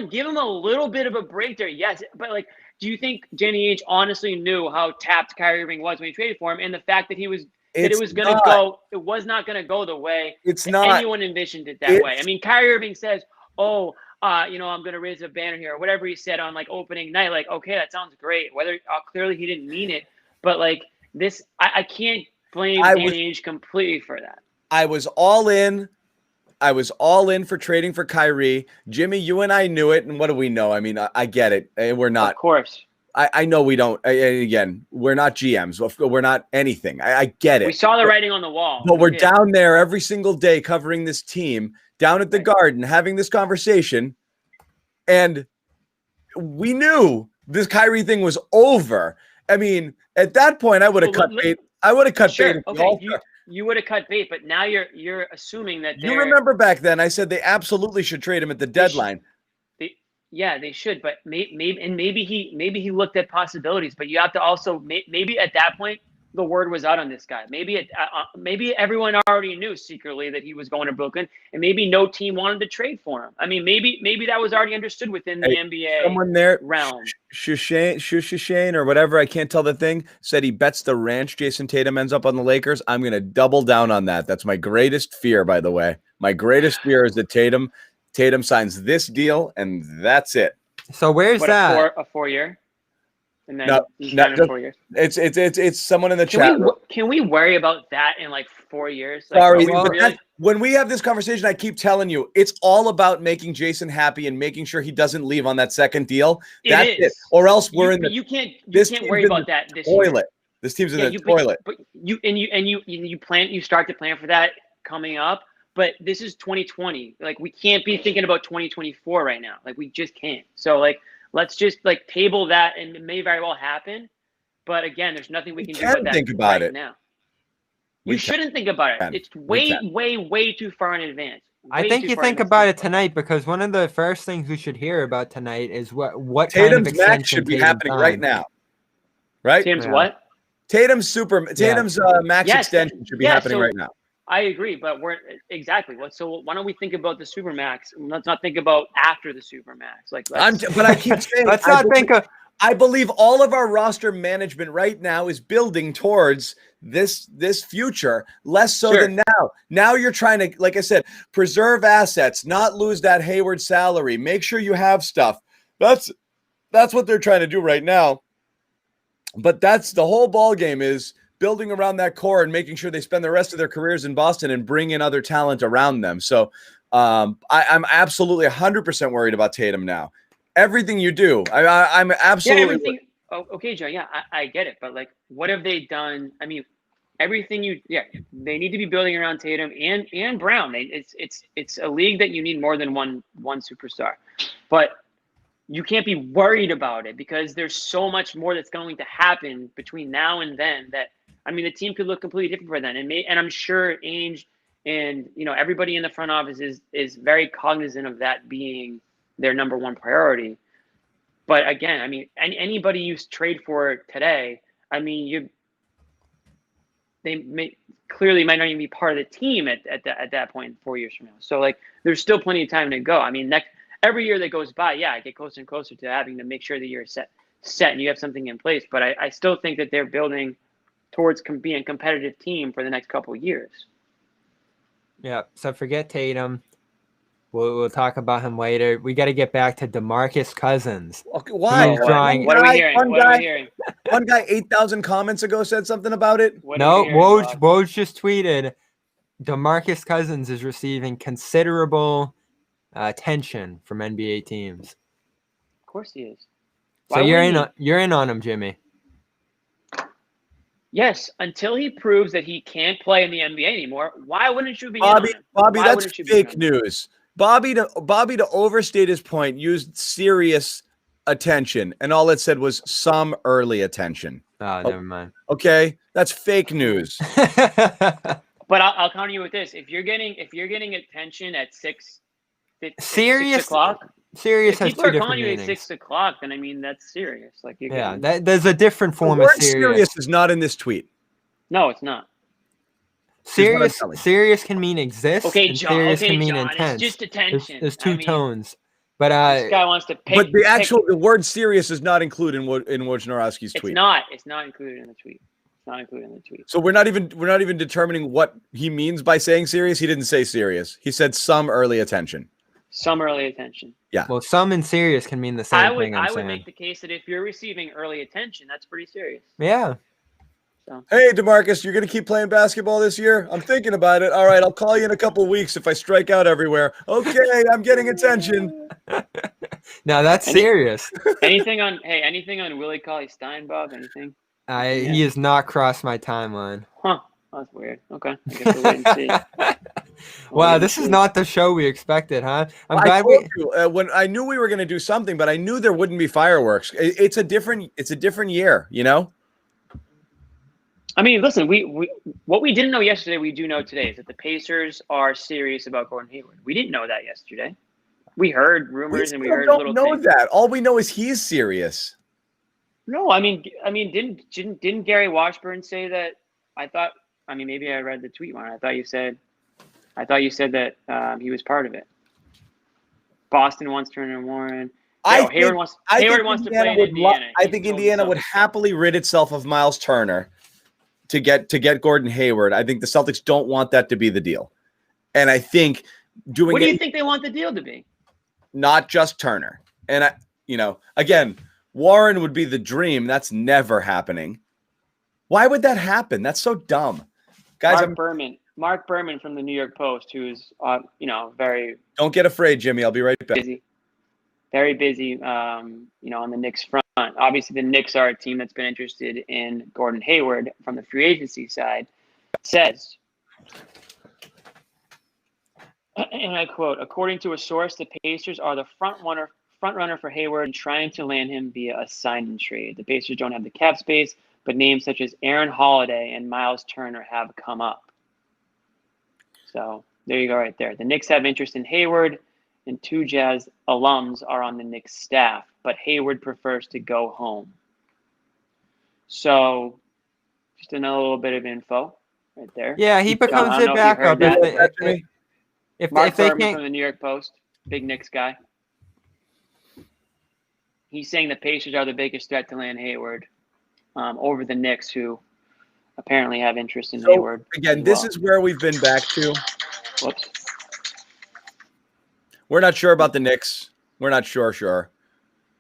C: give him a little bit of a break there. Yes, but like, do you think Danny Ainge honestly knew how tapped Kyrie Irving was when he traded for him, and the fact that it was not going to go the way anyone envisioned it that way? I mean, Kyrie Irving says, "Oh, I'm going to raise a banner here," or whatever he said on like opening night. Like, okay, that sounds great. Whether clearly he didn't mean it, but like this, I can't blame Danny Ainge completely for that.
A: I was all in. For trading for Kyrie. Jimmy, you and I knew it, and what do we know? I mean, I get it. We're not.
C: Of course.
A: I know we don't. Again, we're not GMs. We're not anything. I get it.
C: We saw the writing on the wall.
A: But we're down there every single day covering this team, down at the Garden, having this conversation, and we knew this Kyrie thing was over. I mean, at that point, I would have cut bait. I would have cut bait.
C: Okay, you would have cut bait, but now you're assuming that
A: you remember back then I said they absolutely should trade him at the deadline.
C: They should, but maybe he looked at possibilities, but you have to also maybe at that point the word was out on this guy. Maybe everyone already knew secretly that he was going to Brooklyn, and maybe no team wanted to trade for him. I mean, maybe that was already understood within the NBA.
A: Someone there,
C: realm.
A: Shane or whatever, I can't tell the thing, said he bets the ranch Jason Tatum ends up on the Lakers. I'm going to double down on that. That's my greatest fear, by the way. My greatest fear is that Tatum signs this deal, and that's it.
B: So where's that?
C: A 4-year? And then
A: not
C: 4 years.
A: It's someone in the chat.
C: Can we worry about that in like 4 years? Like,
A: sorry, when we have this conversation, I keep telling you, it's all about making Jason happy and making sure he doesn't leave on that second deal. That's it. Or else
C: you can't worry about that this
A: toilet.
C: Year.
A: This team's in the toilet.
C: But you start to plan for that coming up. But this is 2020. Like, we can't be thinking about 2024 right now. Like, we just can't. So like, let's just like table that, and it may very well happen. But again, there's nothing we can do about that
A: think about
C: right
A: it
C: now. You shouldn't think about it. It's way too far in advance.
B: I think you think about it tonight, because one of the first things we should hear about tonight is what
A: Tatum's
B: kind of
A: max should be happening right now. Right?
C: Tatum's what?
A: Tatum's max extension should be happening right now.
C: I agree, but so why don't we think about the Supermax? Let's not think about after the Supermax.
A: But I keep saying, I believe all of our roster management right now is building towards this future, less so than now. Now you're trying to, like I said, preserve assets, not lose that Hayward salary. Make sure you have stuff. That's what they're trying to do right now. But that's the whole ball game, is building around that core and making sure they spend the rest of their careers in Boston and bring in other talent around them. So I'm absolutely 100% worried about Tatum now. Everything you do, I'm absolutely.
C: Okay, Joe. Yeah, I get it. But like, what have they done? I mean, everything they need to be building around Tatum and Brown. It's a league that you need more than one superstar. But you can't be worried about it because there's so much more that's going to happen between now and then that, I mean, the team could look completely different for then. And I'm sure Ainge and, everybody in the front office is very cognizant of that being their number one priority. But again, I mean, anybody you trade for today, I mean, they clearly might not even be part of the team at that point 4 years from now. So like, there's still plenty of time to go. I mean, every year that goes by, I get closer and closer to having to make sure that you're set and you have something in place. But I still think that they're building towards being a competitive team for the next couple of years.
B: Yeah. So forget Tatum. We'll talk about him later. We got to get back to DeMarcus Cousins.
A: Okay, why?
B: He's drawing.
C: What are we hearing? What are we hearing?
A: One guy 8,000 comments ago said something about it.
B: No, Woj just tweeted, DeMarcus Cousins is receiving considerable attention from NBA teams.
C: Of course he is.
B: So you're in on him, Jimmy.
C: Yes, until he proves that he can't play in the NBA anymore. Why wouldn't you be
A: Bobby?
C: in on him?
A: That's fake news. Bobby, to overstate his point, used serious attention, and all it said was some early attention.
B: Oh, never mind.
A: Okay, that's fake news.
C: But I'll counter you with this: if you're getting attention at 6 o'clock,
B: serious
C: if
B: has
C: people
B: two
C: are
B: different
C: calling you at
B: meanings.
C: 6 o'clock, then I mean that's serious. Like
B: there's a different form of serious.
A: Serious is not in this tweet.
C: No, it's not.
B: Serious can mean exist.
C: Okay,
B: and
C: John.
B: Serious
C: Okay,
B: can mean
C: John.
B: intense.
C: It's just attention.
B: There's two tones. But
C: this guy wants to pick.
A: But the word serious is not included in Wojnarowski's tweet.
C: It's not included in the tweet. It's not included in the tweet.
A: So we're not even determining what he means by saying serious. He didn't say serious. He said some early attention.
C: Some early attention.
A: Yeah.
B: Well, some and serious can mean the same thing.
C: I would make the case that if you're receiving early attention, that's pretty serious.
B: Yeah.
C: So.
A: Hey, DeMarcus, you're going to keep playing basketball this year? I'm thinking about it. All right, I'll call you in a couple of weeks if I strike out everywhere. Okay, I'm getting attention.
B: Now that's serious.
C: Anything on Willie Cauley-Stein, Bob? Anything?
B: He has not crossed my timeline.
C: Huh. That's weird. Okay. I guess we'll wait and see.
B: Wow, this is not the show we expected, huh? I'm
A: glad
B: glad
A: when I knew we were going to do something, but I knew there wouldn't be fireworks. It's a different year, you know?
C: I mean, listen, what we didn't know yesterday, we do know today is that the Pacers are serious about Gordon Hayward. We didn't know that yesterday. We heard rumors and we heard little things. We don't know
A: that. All we know is he's serious.
C: No, I mean, didn't Gary Washburn say that? Maybe I read the tweet one. I thought you said that he was part of it. Boston wants Turner and Warren. Hayward wants to play in Indiana.
A: I think Indiana would happily rid itself of Miles Turner to get Gordon Hayward. I think the Celtics don't want that to be the deal. And I think
C: what do you think they want the deal to be?
A: Not just Turner. And again, Warren would be the dream. That's never happening. Why would that happen? That's so dumb. Guys,
C: Mark Berman from the New York Post, who's very
A: don't get afraid, Jimmy. I'll be right back.
C: Very busy, on the Knicks front. Obviously, the Knicks are a team that's been interested in Gordon Hayward from the free agency side. Says, and I quote, according to a source, the Pacers are the front runner for Hayward and trying to land him via a sign and trade. The Pacers don't have the cap space, but names such as Aaron Holiday and Miles Turner have come up. So there you go right there. The Knicks have interest in Hayward, and 2 Jazz alums are on the Knicks staff, but Hayward prefers to go home. So just another little bit of info right there.
B: Yeah, he becomes a backup. If
C: Mark
B: they
C: Berman
B: can't...
C: from the New York Post, big Knicks guy. He's saying the Pacers are the biggest threat to land Hayward over the Knicks, who apparently have interest in Hayward.
A: Again, this is where we've been back to.
C: Whoops.
A: We're not sure about the Knicks. We're not sure.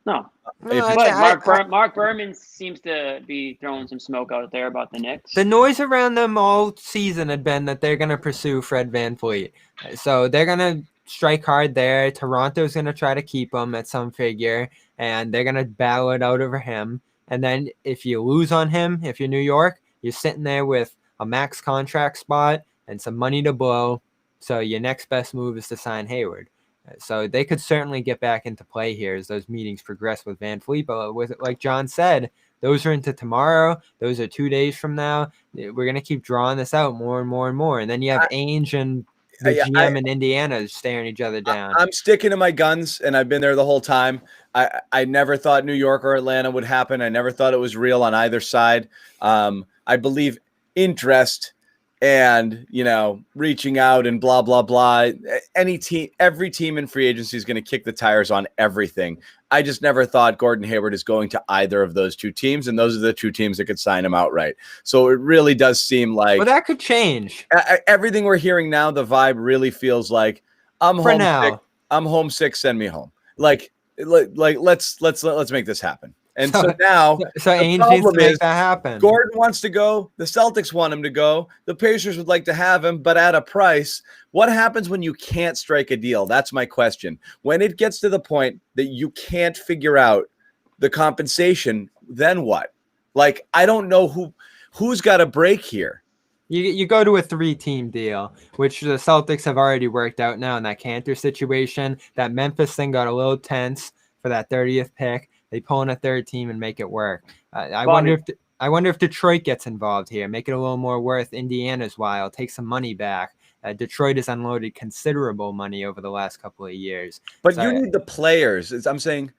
C: No. But Mark Berman seems to be throwing some smoke out there about the Knicks.
B: The noise around them all season had been that they're going to pursue Fred VanVleet. So they're going to strike hard there. Toronto's going to try to keep him at some figure, and they're going to battle it out over him. And then if you lose on him, if you're New York, you're sitting there with a max contract spot and some money to blow. So your next best move is to sign Hayward. So they could certainly get back into play here as those meetings progress with Van Fleet. But with like John said, those are into tomorrow. Those are 2 days from now. We're gonna keep drawing this out more and more and more. And then you have Ainge and the GM in Indiana staring each other down.
A: I'm sticking to my guns, and I've been there the whole time. I never thought New York or Atlanta would happen. I never thought it was real on either side. I believe interest and, reaching out and blah, blah, blah. Every team in free agency is going to kick the tires on everything. I just never thought Gordon Hayward is going to either of those two teams, and those are the two teams that could sign him outright. So it really does seem like...
B: Well, that could change.
A: Everything we're hearing now, the vibe really feels like, I'm homesick.
B: Now.
A: I'm homesick. Send me home. Like let's make this happen. And so now,
B: so Ainge needs to make that happen.
A: Gordon wants to go. The Celtics want him to go. The Pacers would like to have him, but at a price. What happens when you can't strike a deal? That's my question. When it gets to the point that you can't figure out the compensation, then what? Like, I don't know who's got a break here.
B: You go to a 3-team deal, which the Celtics have already worked out now in that Cantor situation. That Memphis thing got a little tense for that 30th pick. They pull in a third team and make it work. I wonder if Detroit gets involved here, make it a little more worth Indiana's while, take some money back. Detroit has unloaded considerable money over the last couple of years.
A: But you need the players. I'm saying,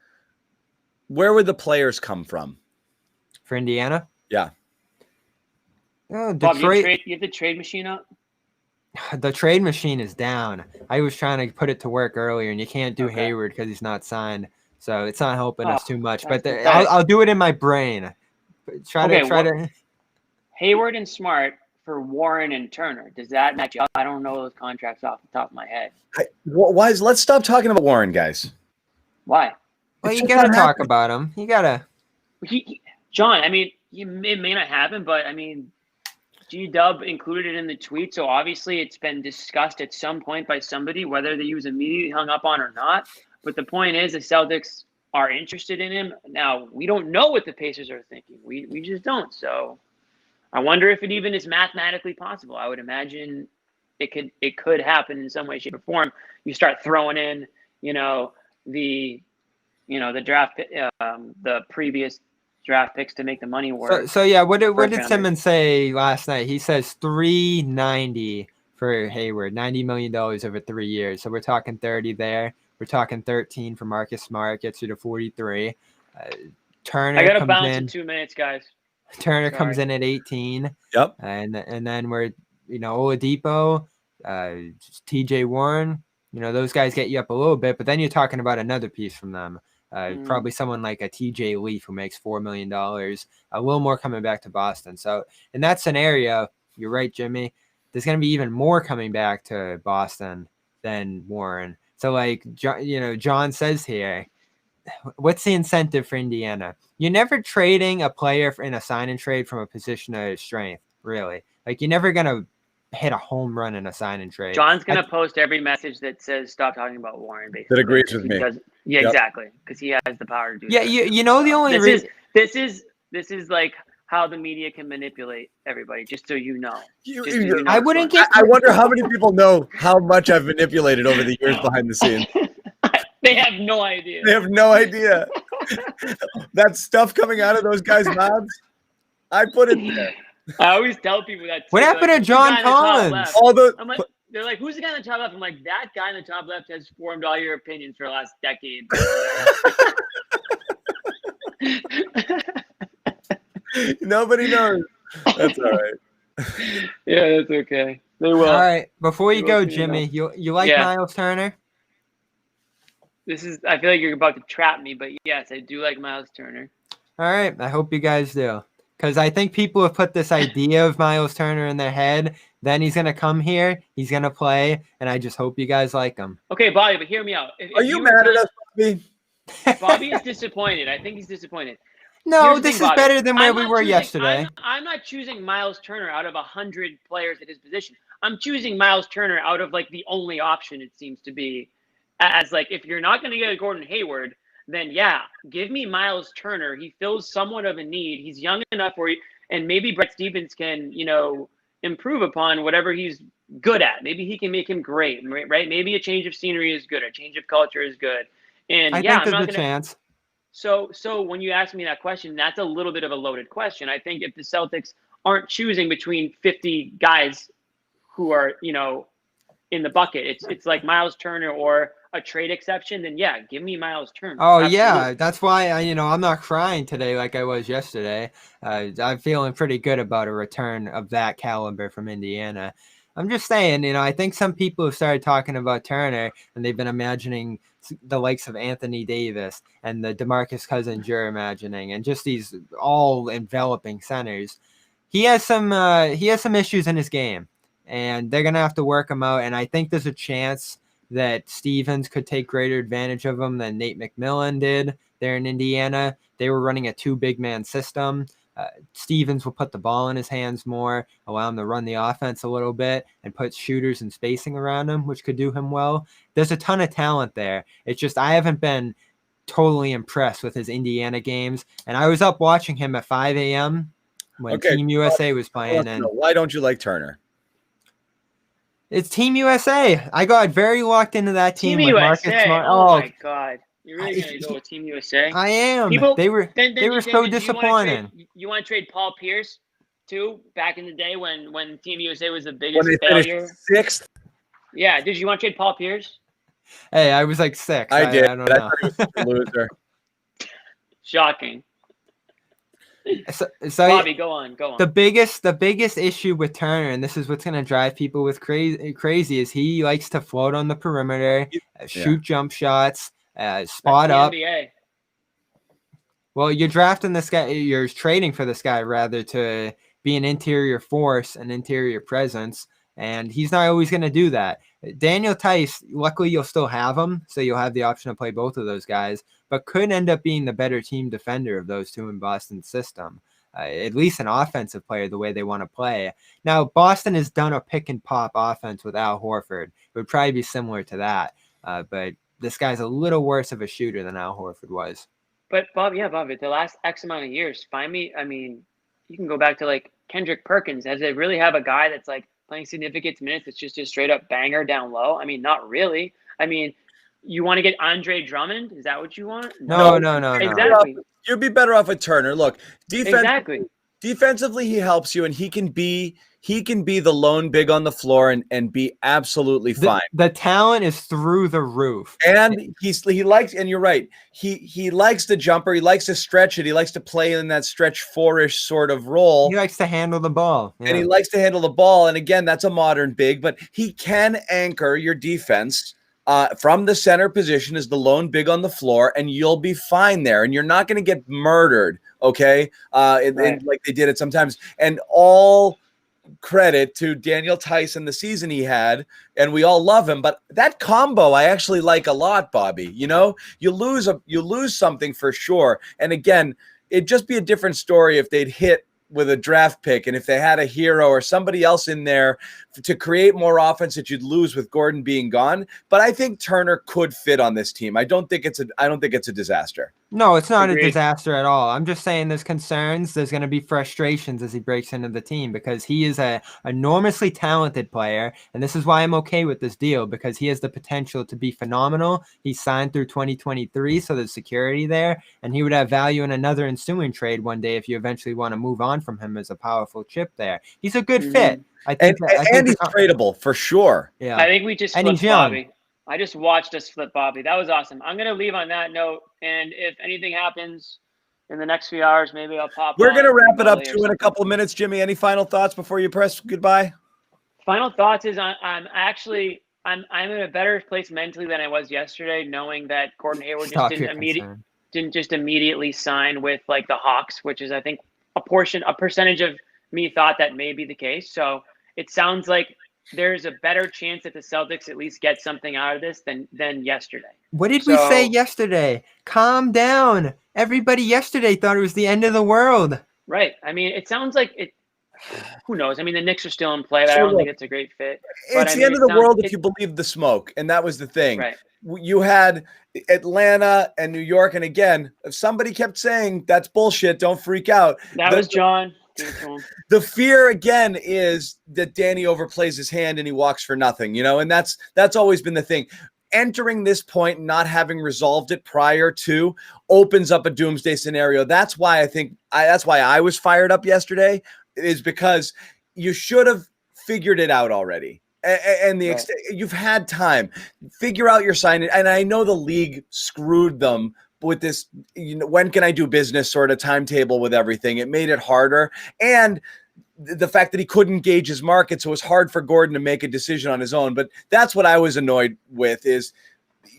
A: where would the players come from?
B: For Indiana?
A: Yeah.
B: Oh,
C: Bob,
B: Detroit.
C: you have the trade machine up?
B: The trade machine is down. I was trying to put it to work earlier, and you can't do Hayward because he's not signed. So it's not helping us too much. But I'll do it in my brain. Try to.
C: Hayward and Smart for Warren and Turner. Does that match up? I don't know those contracts off the top of my head.
A: Let's stop talking about Warren, guys.
C: Why?
B: Well, you got to talk about him. You got to.
C: John, I mean, it may not happen, but I mean, G-Dub included it in the tweet, so obviously it's been discussed at some point by somebody, whether he was immediately hung up on or not. But the point is the Celtics are interested in him. Now, we don't know what the Pacers are thinking. We just don't. So I wonder if it even is mathematically possible. I would imagine it could happen in some way, shape, or form. You start throwing in, the draft, the previous draft picks to make the money work.
B: So yeah, what did Simmons say last night? He says $390 for Hayward, $90 million over 3 years. So we're talking 30 there. We're talking 13 for Marcus Smart, gets you to 43. Turner.
C: I gotta bounce in 2 minutes, guys.
B: Turner comes in at 18.
A: Yep.
B: And then we're Oladipo, TJ Warren. Those guys get you up a little bit, but then you're talking about another piece from them. Probably someone like a TJ Leaf who makes $4 million, a little more coming back to Boston. So in that scenario, you're right, Jimmy. There's going to be even more coming back to Boston than Warren. So like, John says here, what's the incentive for Indiana? You're never trading a player in a sign and trade from a position of strength, really. Like, you're never going to hit a home run in a sign and trade.
C: John's going to post every message that says, stop talking about Warren, basically.
A: That agrees with me.
C: Yeah, yep. Exactly. Because he has the power to do that.
B: Yeah, the only reason.
C: This is like how the media can manipulate everybody, just so you know.
B: I wouldn't get.
A: I wonder how many people know how much I've manipulated over the years behind the scenes.
C: They have no idea.
A: They have no idea. That stuff coming out of those guys' mouths, I put it there.
C: I always tell people that.
B: What happened to John Collins?
C: I'm like, they're like, who's the guy on the top left? I'm like, that guy on the top left has formed all your opinions for the last decade.
B: Nobody knows.
A: That's all right.
C: Yeah, that's okay. They will.
B: All right. Before you go, Jimmy, you like Miles Turner?
C: I feel like you're about to trap me, but yes, I do like Miles Turner.
B: All right. I hope you guys do. Because I think people have put this idea of Miles Turner in their head. Then he's going to come here. He's going to play. And I just hope you guys like him.
C: Okay, Bobby, but hear me out.
A: Are you mad at us, Bobby?
C: Bobby is disappointed. I think he's disappointed.
B: No, this is better than where we were yesterday.
C: I'm not choosing Miles Turner out of 100 players at his position. I'm choosing Miles Turner out of like the only option it seems to be. As like, if you're not going to get a Gordon Hayward, then yeah, give me Miles Turner. He fills somewhat of a need. He's young enough and maybe Brett Stevens can, improve upon whatever he's good at. Maybe he can make him great, right? Maybe a change of scenery is good. A change of culture is good. And
B: I
C: yeah,
B: think
C: I'm
B: there's
C: not
B: a
C: going to.
B: chance.
C: So when you ask me that question, that's a little bit of a loaded question. I think if the Celtics aren't choosing between 50 guys who are, in the bucket, it's like Miles Turner or a trade exception, then yeah, give me Miles Turner.
B: Oh
C: Absolutely.
B: yeah, that's why I'm not crying today like I was yesterday. I'm feeling pretty good about a return of that caliber from Indiana. I'm just saying, I think some people have started talking about Turner and they've been imagining the likes of Anthony Davis and the DeMarcus Cousins you're imagining, and just these all enveloping centers. He has some issues in his game, and they're gonna have to work him out. And I think there's a chance that Stevens could take greater advantage of him than Nate McMillan did there in Indiana. They were running a 2 big man system. Stevens will put the ball in his hands more, allow him to run the offense a little bit, and put shooters and spacing around him, which could do him well. There's a ton of talent there. It's just I haven't been totally impressed with his Indiana games. And I was up watching him at 5 a.m. when
A: Okay,
B: Team USA was playing. And
A: why don't you like Turner?
B: it's Team USA. I got very locked into that team
C: Team
B: with Marcus
C: USA.
B: Smart.
C: Oh
B: Oh,
C: my God, you're really gonna go with Team USA?
B: I am.
C: People,
B: They were
C: then
B: they were
C: then
B: so
C: do you want to
B: disappointing.
C: trade? You want to trade Paul Pierce too? Back in the day when Team USA was the
A: When
C: biggest
A: they
C: failure.
A: finished sixth,
C: Yeah. Did you want to trade Paul Pierce?
B: Hey, I was like 6.
A: I did.
B: I don't know.
A: thought he was a loser.
C: Shocking.
B: So
C: Bobby, go on.
B: the biggest issue with Turner, and this is what's going to drive people with crazy, is he likes to float on the perimeter, shoot jump shots, spot up.
C: NBA.
B: Well, you're drafting this guy. You're trading for this guy rather to be an interior force, an interior presence, and he's not always going to do that. Daniel Tice, luckily you'll still have him, so you'll have the option to play both of those guys, but could end up being the better team defender of those two in Boston's system. At least an offensive player the way they want to play. Now, Boston has done a pick and pop offense with Al Horford. It would probably be similar to that, but this guy's a little worse of a shooter than Al Horford was.
C: But Bob, the last X amount of years, find me. I mean, you can go back to like Kendrick Perkins. Does they really have a guy that's like playing significant minutes? It's just a straight up banger down low. I mean, not really. I mean, you want to get Andre Drummond? Is that what you want?
B: No.
C: Exactly.
A: You'd be better off with Turner. Look,
C: Exactly.
A: defensively, he helps you, and he can be the lone big on the floor and be absolutely fine.
B: The talent is through the roof,
A: and he likes. And you're right. He likes the jumper. He likes to stretch it. He likes to play in that stretch 4-ish sort of role.
B: He likes to handle the ball,
A: and he likes to handle the ball. And again, that's a modern big, but he can anchor your defense. From the center position as the lone big on the floor, and you'll be fine there, and you're not going to get murdered, okay? Right. Like they did it sometimes. And all credit to Daniel Tice and the season he had, and we all love him. But that combo I actually like a lot, Bobby. You lose something for sure. And again, it'd just be a different story if they'd hit with a draft pick, and if they had a hero or somebody else in there to create more offense that you'd lose with Gordon being gone. But I think Turner could fit on this team. I don't think it's a disaster.
B: No, it's not
C: Agreed.
B: a disaster at all. I'm just saying there's concerns. There's going to be frustrations as he breaks into the team because he is a enormously talented player. And this is why I'm okay with this deal, because he has the potential to be phenomenal. He's signed through 2023, so there's security there. And he would have value in another ensuing trade one day if you eventually want to move on from him as a powerful chip there. He's a good fit. I think
A: he's tradable for sure.
C: Yeah. I think we just flipped Bobby. I just watched us flip Bobby. That was awesome. I'm going to leave on that note. And if anything happens in the next few hours, maybe I'll pop.
A: We're going to wrap it up too in a couple of minutes. Jimmy, any final thoughts before you press goodbye?
C: Final thoughts is I'm in a better place mentally than I was yesterday, knowing that Gordon Hayward didn't just immediately sign with like the Hawks, which is I think a percentage of me thought that may be the case. So it sounds like there's a better chance that the Celtics at least get something out of this than yesterday.
B: What did we say yesterday? Calm down. Everybody yesterday thought it was the end of the world.
C: Right. I mean, it sounds like it. Who knows? I mean, the Knicks are still in play, but I don't think it's a great fit.
A: It's the end of the world if you believe the smoke, and that was the thing.
C: Right.
A: You had Atlanta and New York, and again, if somebody kept saying that's bullshit, don't freak out.
C: That was John. Give it to him.
A: The fear again is that Danny overplays his hand and he walks for nothing, and that's always been the thing. Entering this point, not having resolved it prior to, opens up a doomsday scenario. That's why that's why I was fired up yesterday, is because you should have figured it out already. And you've had time, figure out your sign. And I know the league screwed them with this, when can I do business sort of timetable with everything. It made it harder. And the fact that he couldn't gauge his market, so it was hard for Gordon to make a decision on his own. But that's what I was annoyed with, is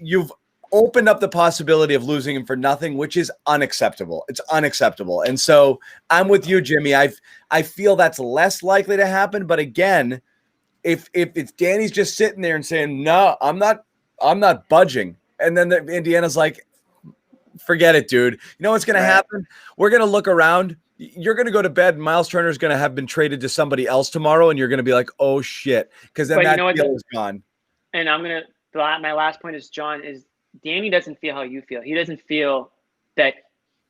A: you've opened up the possibility of losing him for nothing, which is unacceptable. It's unacceptable. And so I'm with you, Jimmy. I feel that's less likely to happen. But again, if Danny's just sitting there and saying, no, I'm not budging, and then Indiana's like, forget it, dude. You know what's going to happen? We're going to look around. You're going to go to bed, and Miles Turner's going to have been traded to somebody else tomorrow, and you're going to be like, oh, shit, because then that deal is gone.
C: And my last point is, John, is Danny doesn't feel how you feel. He doesn't feel that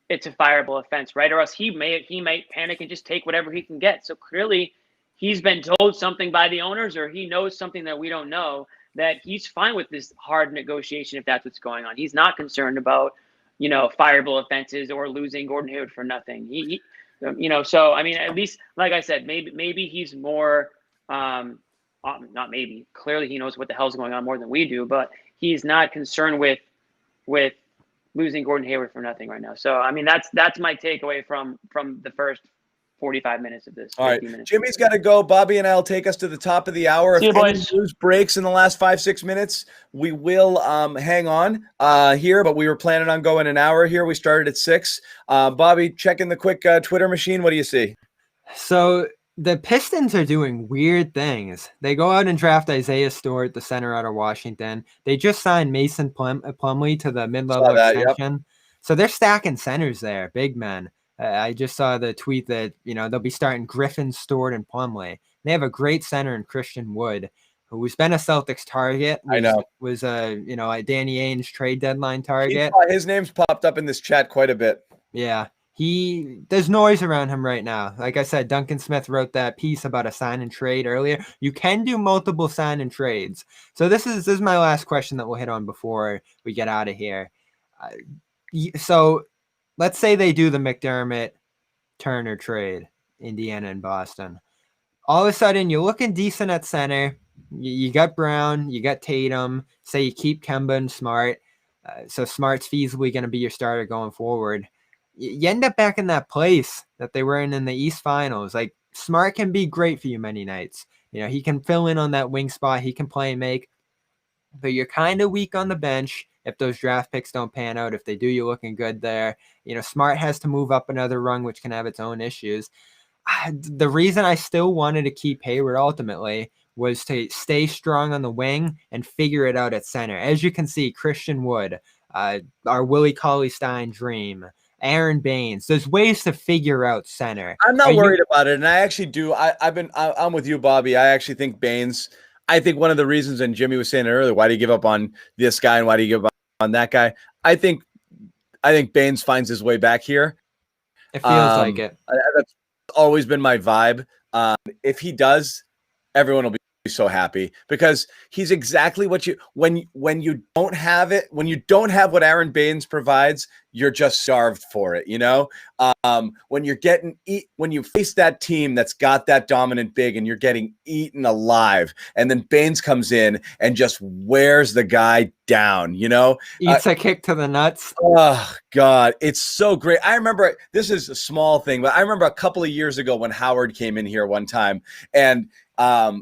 C: it's a fireable offense, right? Or else he might panic and just take whatever he can get. So clearly he's been told something by the owners, or he knows something that we don't know, that he's fine with this hard negotiation if that's what's going on. He's not concerned about, fireable offenses or losing Gordon Hayward for nothing. So I mean, at least, like I said, maybe he's more, not maybe, clearly he knows what the hell's going on more than we do, but he's not concerned with losing Gordon Hayward for nothing right now. So I mean, that's my takeaway from the first 45 minutes of this.
A: All right,
C: minutes.
A: Jimmy's got to go. Bobby and I'll take us to the top of the hour.
C: See you,
A: if any
C: boys.
A: news breaks in the last 5-6 minutes, we will hang on here, but we were planning on going an hour here. We started at 6. Bobby, checking the quick Twitter machine. What do you see?
B: So the Pistons are doing weird things. They go out and draft Isaiah Stewart, the center out of Washington. They just signed Mason Plumlee to the mid-level extension. Yep. So they're stacking centers there, big men. I just saw the tweet that, they'll be starting Griffin, Stewart, and Plumlee. They have a great center in Christian Wood, who's been a Celtics target. Was a Danny Ainge trade deadline target.
A: His name's popped up in this chat quite a bit.
B: Yeah. There's noise around him right now. Like I said, Duncan Smith wrote that piece about a sign and trade earlier. You can do multiple sign and trades. So this is my last question that we'll hit on before we get out of here. So let's say they do the McDermott Turner trade, Indiana and Boston. All of a sudden, you're looking decent at center. You got Brown, you got Tatum. Say you keep Kemba and Smart. So Smart's feasibly going to be your starter going forward. You end up back in that place that they were in the East Finals. Like, Smart can be great for you many nights. He can fill in on that wing spot. He can play and make. But you're kind of weak on the bench if those draft picks don't pan out. If they do, you're looking good there. Smart has to move up another rung, which can have its own issues. The reason I still wanted to keep Hayward ultimately was to stay strong on the wing and figure it out at center. As you can see, Christian Wood, our Willie Cauley-Stein dream, Aaron Baines. There's ways to figure out center.
A: I'm not worried about it, and I actually do. I'm with you, Bobby. I actually think Baines. I think one of the reasons, and Jimmy was saying it earlier, why do you give up on this guy and why do you give up on that guy? I think Baines finds his way back here.
B: It feels like it.
A: That's always been my vibe. If he does, everyone will be so happy, because he's exactly what when you don't have it, when you don't have what Aaron Baines provides, you're just starved for it. When you face that team that's got that dominant big and you're getting eaten alive, and then Baines comes in and just wears the guy down,
B: eats a kick to the nuts.
A: Oh God, it's so great. I remember, this is a small thing, but I remember a couple of years ago when Howard came in here one time, and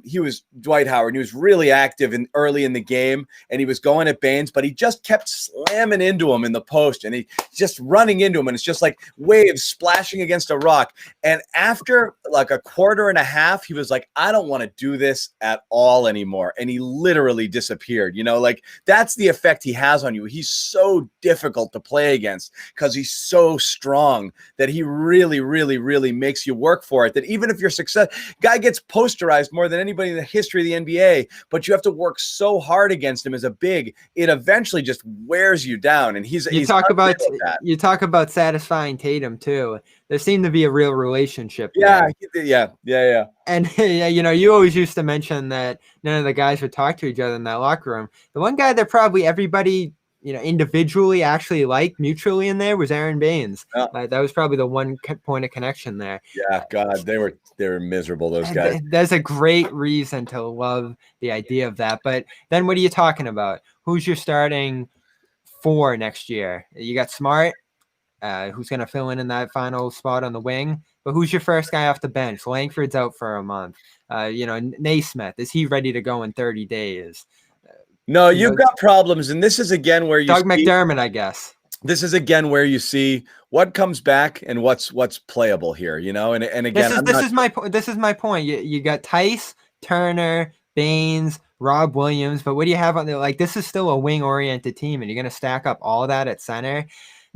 A: he was Dwight Howard. And he was really active early in the game, and he was going at Baines, but he just kept slamming into him in the post, and he just running into him, and it's just like waves splashing against a rock. And after like a quarter and a half, he was like, I don't want to do this at all anymore. And he literally disappeared. Like, that's the effect he has on you. He's so difficult to play against because he's so strong that he really, really, really makes you work for it. That even if you're successful, guy gets posterized more than anybody in the history of the NBA, but you have to work so hard against him as a big, it eventually just wears you down. And he's talk
B: about
A: that.
B: You talk about satisfying Tatum too. There seemed to be a real relationship
A: Yeah,
B: there.
A: yeah.
B: And you always used to mention that none of the guys would talk to each other in that locker room. The one guy that probably everybody, individually actually liked mutually in there was Aaron Baines.
A: Yeah.
B: That was probably the one point of connection there.
A: Yeah, God, they were miserable, those guys.
B: There's a great reason to love the idea of that. But then what are you talking about? Who's your starting 4 next year? You got Smart, who's going to fill in that final spot on the wing. But who's your first guy off the bench? Langford's out for a month. Naismith, is he ready to go in 30 days?
A: No, you've got problems, and this is again where you
B: Doug McDermott, I guess.
A: This is again where you see what comes back and what's playable here, and again,
B: this is my point. You got Tice, Turner, Baines, Rob Williams, but what do you have on there? Like, this is still a wing-oriented team, and you're going to stack up all that at center.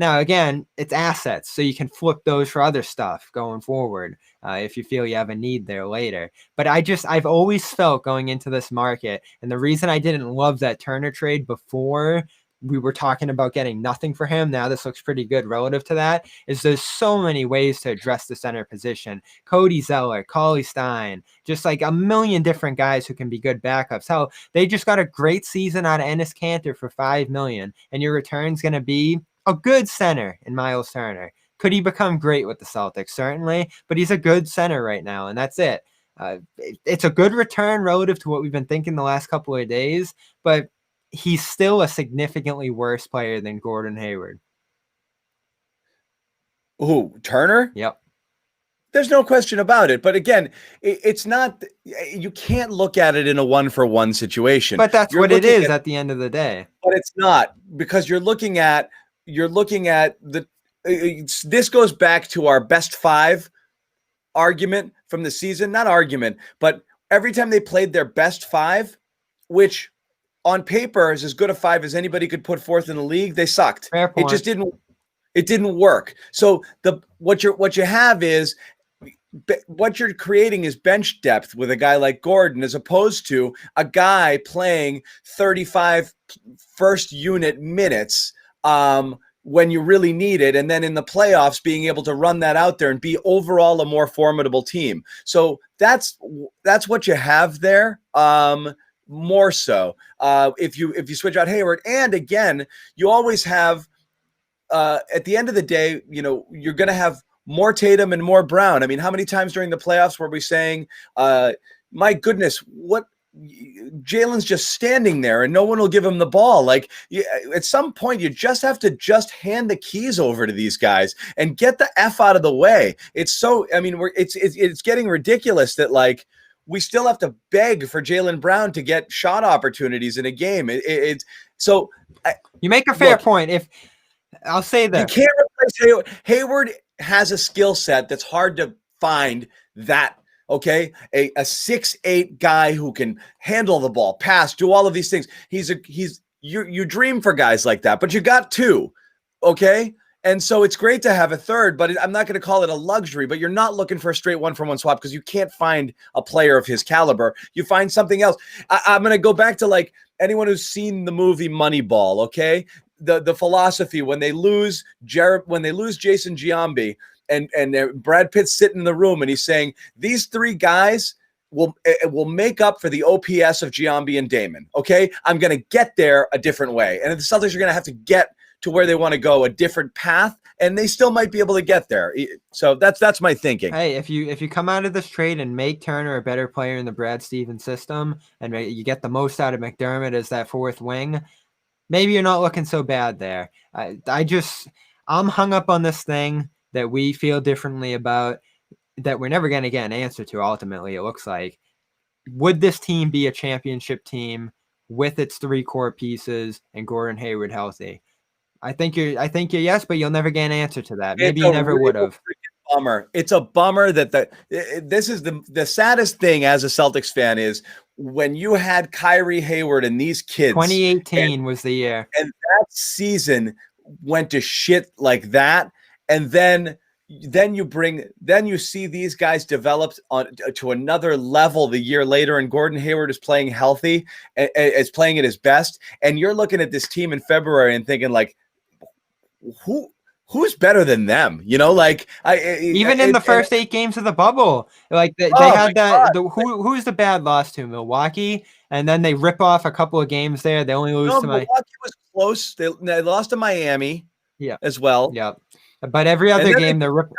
B: Now, again, it's assets, so you can flip those for other stuff going forward if you feel you have a need there later. But I've always felt going into this market, and the reason I didn't love that Turner trade before we were talking about getting nothing for him, now this looks pretty good relative to that, is there's so many ways to address the center position. Cody Zeller, Cauley Stein, just like a million different guys who can be good backups. Hell, they just got a great season out of Enes Kanter for $5 million, and your return's going to be a good center in Miles Turner. Could he become great with the Celtics? Certainly, but he's a good center right now, and that's it. It's a good return relative to what we've been thinking the last couple of days, but he's still a significantly worse player than Gordon Hayward.
A: Who, Turner?
B: Yep.
A: There's no question about it. But again, it's not, you can't look at it in a 1-for-1 situation.
B: But that's what it is at the end of the day.
A: But it's not, because you're looking at this goes back to our best 5 argument from the season, not argument, but every time they played their best 5, which on paper is as good a 5 as anybody could put forth in the league, they sucked.
B: Fair point.
A: It didn't work. So what you have is, what you're creating is bench depth with a guy like Gordon, as opposed to a guy playing 35 first unit minutes when you really need it, and then in the playoffs being able to run that out there and be overall a more formidable team. So that's what you have there. More so if you switch out Hayward, and again, you always have at the end of the day, you're going to have more Tatum and more Brown. I mean, how many times during the playoffs were we saying, my goodness, what Jalen's just standing there and no one will give him the ball? Like, at some point you just have to hand the keys over to these guys and get the F out of the way. It's so, I mean, it's getting ridiculous that, like, we still have to beg for Jaylen Brown to get shot opportunities in a game. You make
B: a fair point. If I'll say that
A: you can't replace Hayward. Hayward has a skill set that's hard to find. That, okay, a 6'8" guy who can handle the ball, pass, do all of these things. You dream for guys like that, but you got 2, okay. And so it's great to have a third, but I'm not going to call it a luxury. But you're not looking for a straight 1-for-1 swap, because you can't find a player of his caliber. You find something else. I'm going to go back to, like, anyone who's seen the movie Moneyball, okay? The philosophy when they lose Jason Giambi and Brad Pitt's sitting in the room and he's saying, these 3 guys will make up for the OPS of Giambi and Damon. Okay, I'm going to get there a different way, and the Celtics are going to have to get to where they want to go a different path, and they still might be able to get there. So that's my thinking.
B: Hey, if you come out of this trade and make Turner a better player in the Brad Stevens system, and you get the most out of McDermott as that 4th wing, maybe you're not looking so bad there. I'm hung up on this thing that we feel differently about, that we're never going to get an answer to. Ultimately, it looks like, would this team be a championship team with its 3 core pieces and Gordon Hayward healthy? I think you're yes, but you'll never get an answer to that. Maybe you never would have.
A: Bummer. It's a bummer that this is the saddest thing as a Celtics fan, is when you had Kyrie, Hayward, and these kids.
B: 2018 was the year,
A: and that season went to shit like that, and then you see these guys developed to another level the year later, and Gordon Hayward is playing healthy, is playing at his best, and you're looking at this team in February and thinking, like, who's better than them? You know, like
B: even in the first 8 games of the bubble, like they
A: Oh,
B: had
A: my
B: that. Who's the bad loss to? Milwaukee, and then they rip off a couple of games there. They only lose
A: no,
B: to
A: Milwaukee was close. They lost to Miami,
B: yeah,
A: as well.
B: yeah. But every other game they're ripping.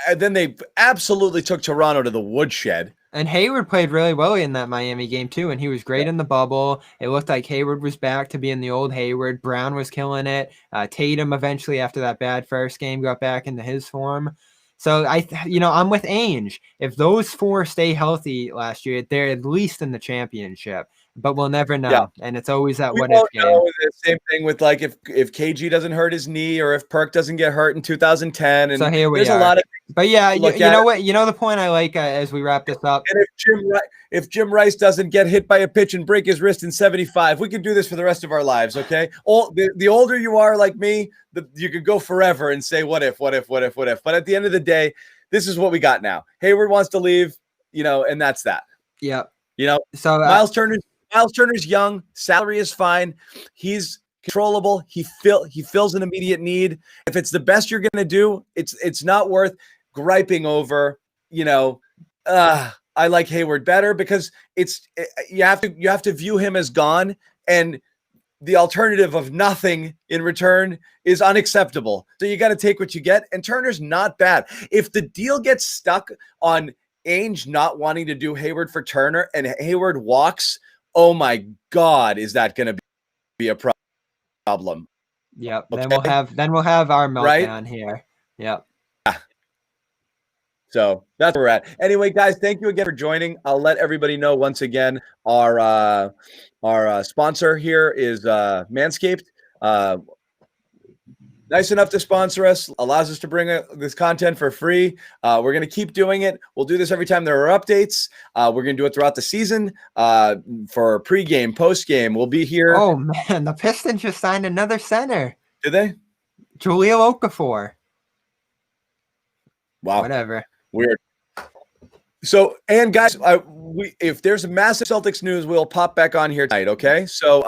A: And then they absolutely took Toronto to the woodshed.
B: And Hayward played really well in that Miami game too, and he was great in the bubble. It looked like Hayward was back to being the old Hayward. Brown was killing it. Tatum eventually, after that bad first game, got back into his form. So I'm with Ainge. If those 4 stay healthy last year, they're at least in the championship. But we'll never know,
A: Yeah.
B: and it's always that
A: We
B: what
A: won't
B: if game.
A: know. The same thing with like if KG doesn't hurt his knee or if Perk doesn't get hurt in 2010. And
B: So here we
A: there's
B: are.
A: a lot of.
B: But yeah,
A: look
B: you
A: at
B: know
A: it.
B: what? You know the point I like as we wrap this up.
A: And if Jim Rice doesn't get hit by a pitch and break his wrist in 75, we can do this for the rest of our lives. Okay. The older you are, like me, you could go forever and say, what if. But at the end of the day, this is what we got now. Hayward wants to leave, and that's that.
B: Yeah.
A: So Miles Turner's young. Salary is fine. He's controllable. He fills an immediate need. If it's the best you're going to do, it's not worth griping over. I like Hayward better because you have to view him as gone, and the alternative of nothing in return is unacceptable. So you got to take what you get. And Turner's not bad. If the deal gets stuck on Ainge not wanting to do Hayward for Turner and Hayward walks, oh my God, is that going to be a problem?
B: Yep.
A: Okay.
B: Then we'll have our meltdown
A: Right?
B: here. Yep.
A: So that's where we're at. Anyway, guys, thank you again for joining. I'll let everybody know once again our sponsor here is Manscaped. Nice enough to sponsor us, allows us to bring this content for free. We're going to keep doing it. We'll do this every time there are updates. We're going to do it throughout the season for pregame, postgame. We'll be here.
B: Oh, man, the Pistons just signed another center.
A: Did they?
B: Julio Okafor.
A: Wow.
B: Whatever.
A: Weird. So, and guys, if there's a massive Celtics news, we'll pop back on here tonight. Okay. So,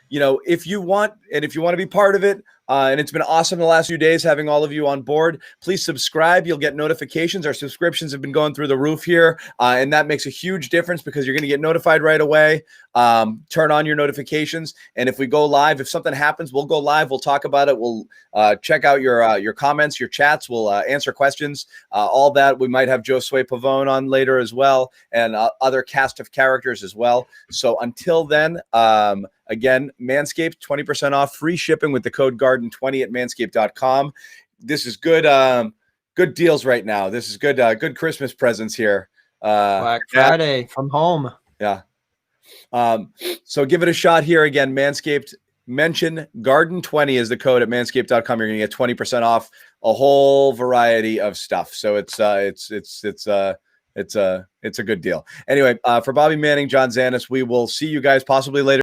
A: if you want to be part of it, and it's been awesome the last few days having all of you on board, please subscribe. You'll get notifications. Our subscriptions have been going through the roof here. And that makes a huge difference because you're going to get notified right away. Turn on your notifications. And if we go live, if something happens, we'll go live. We'll talk about it. We'll check out your comments, your chats. We'll answer questions, all that. We might have Josue Pavone on later as well, and other cast of characters as well. So until then, again, Manscaped, 20% off, free shipping with the code GARDEN20 at manscaped.com. This is good good deals right now. This is good Christmas presents here.
B: Black Friday from home.
A: Yeah. So give it a shot here again, Manscaped. Mention GARDEN20 is the code at manscaped.com. You're going to get 20% off a whole variety of stuff. So it's a good deal. Anyway, for Bobby Manning, John Zanis, we will see you guys possibly later.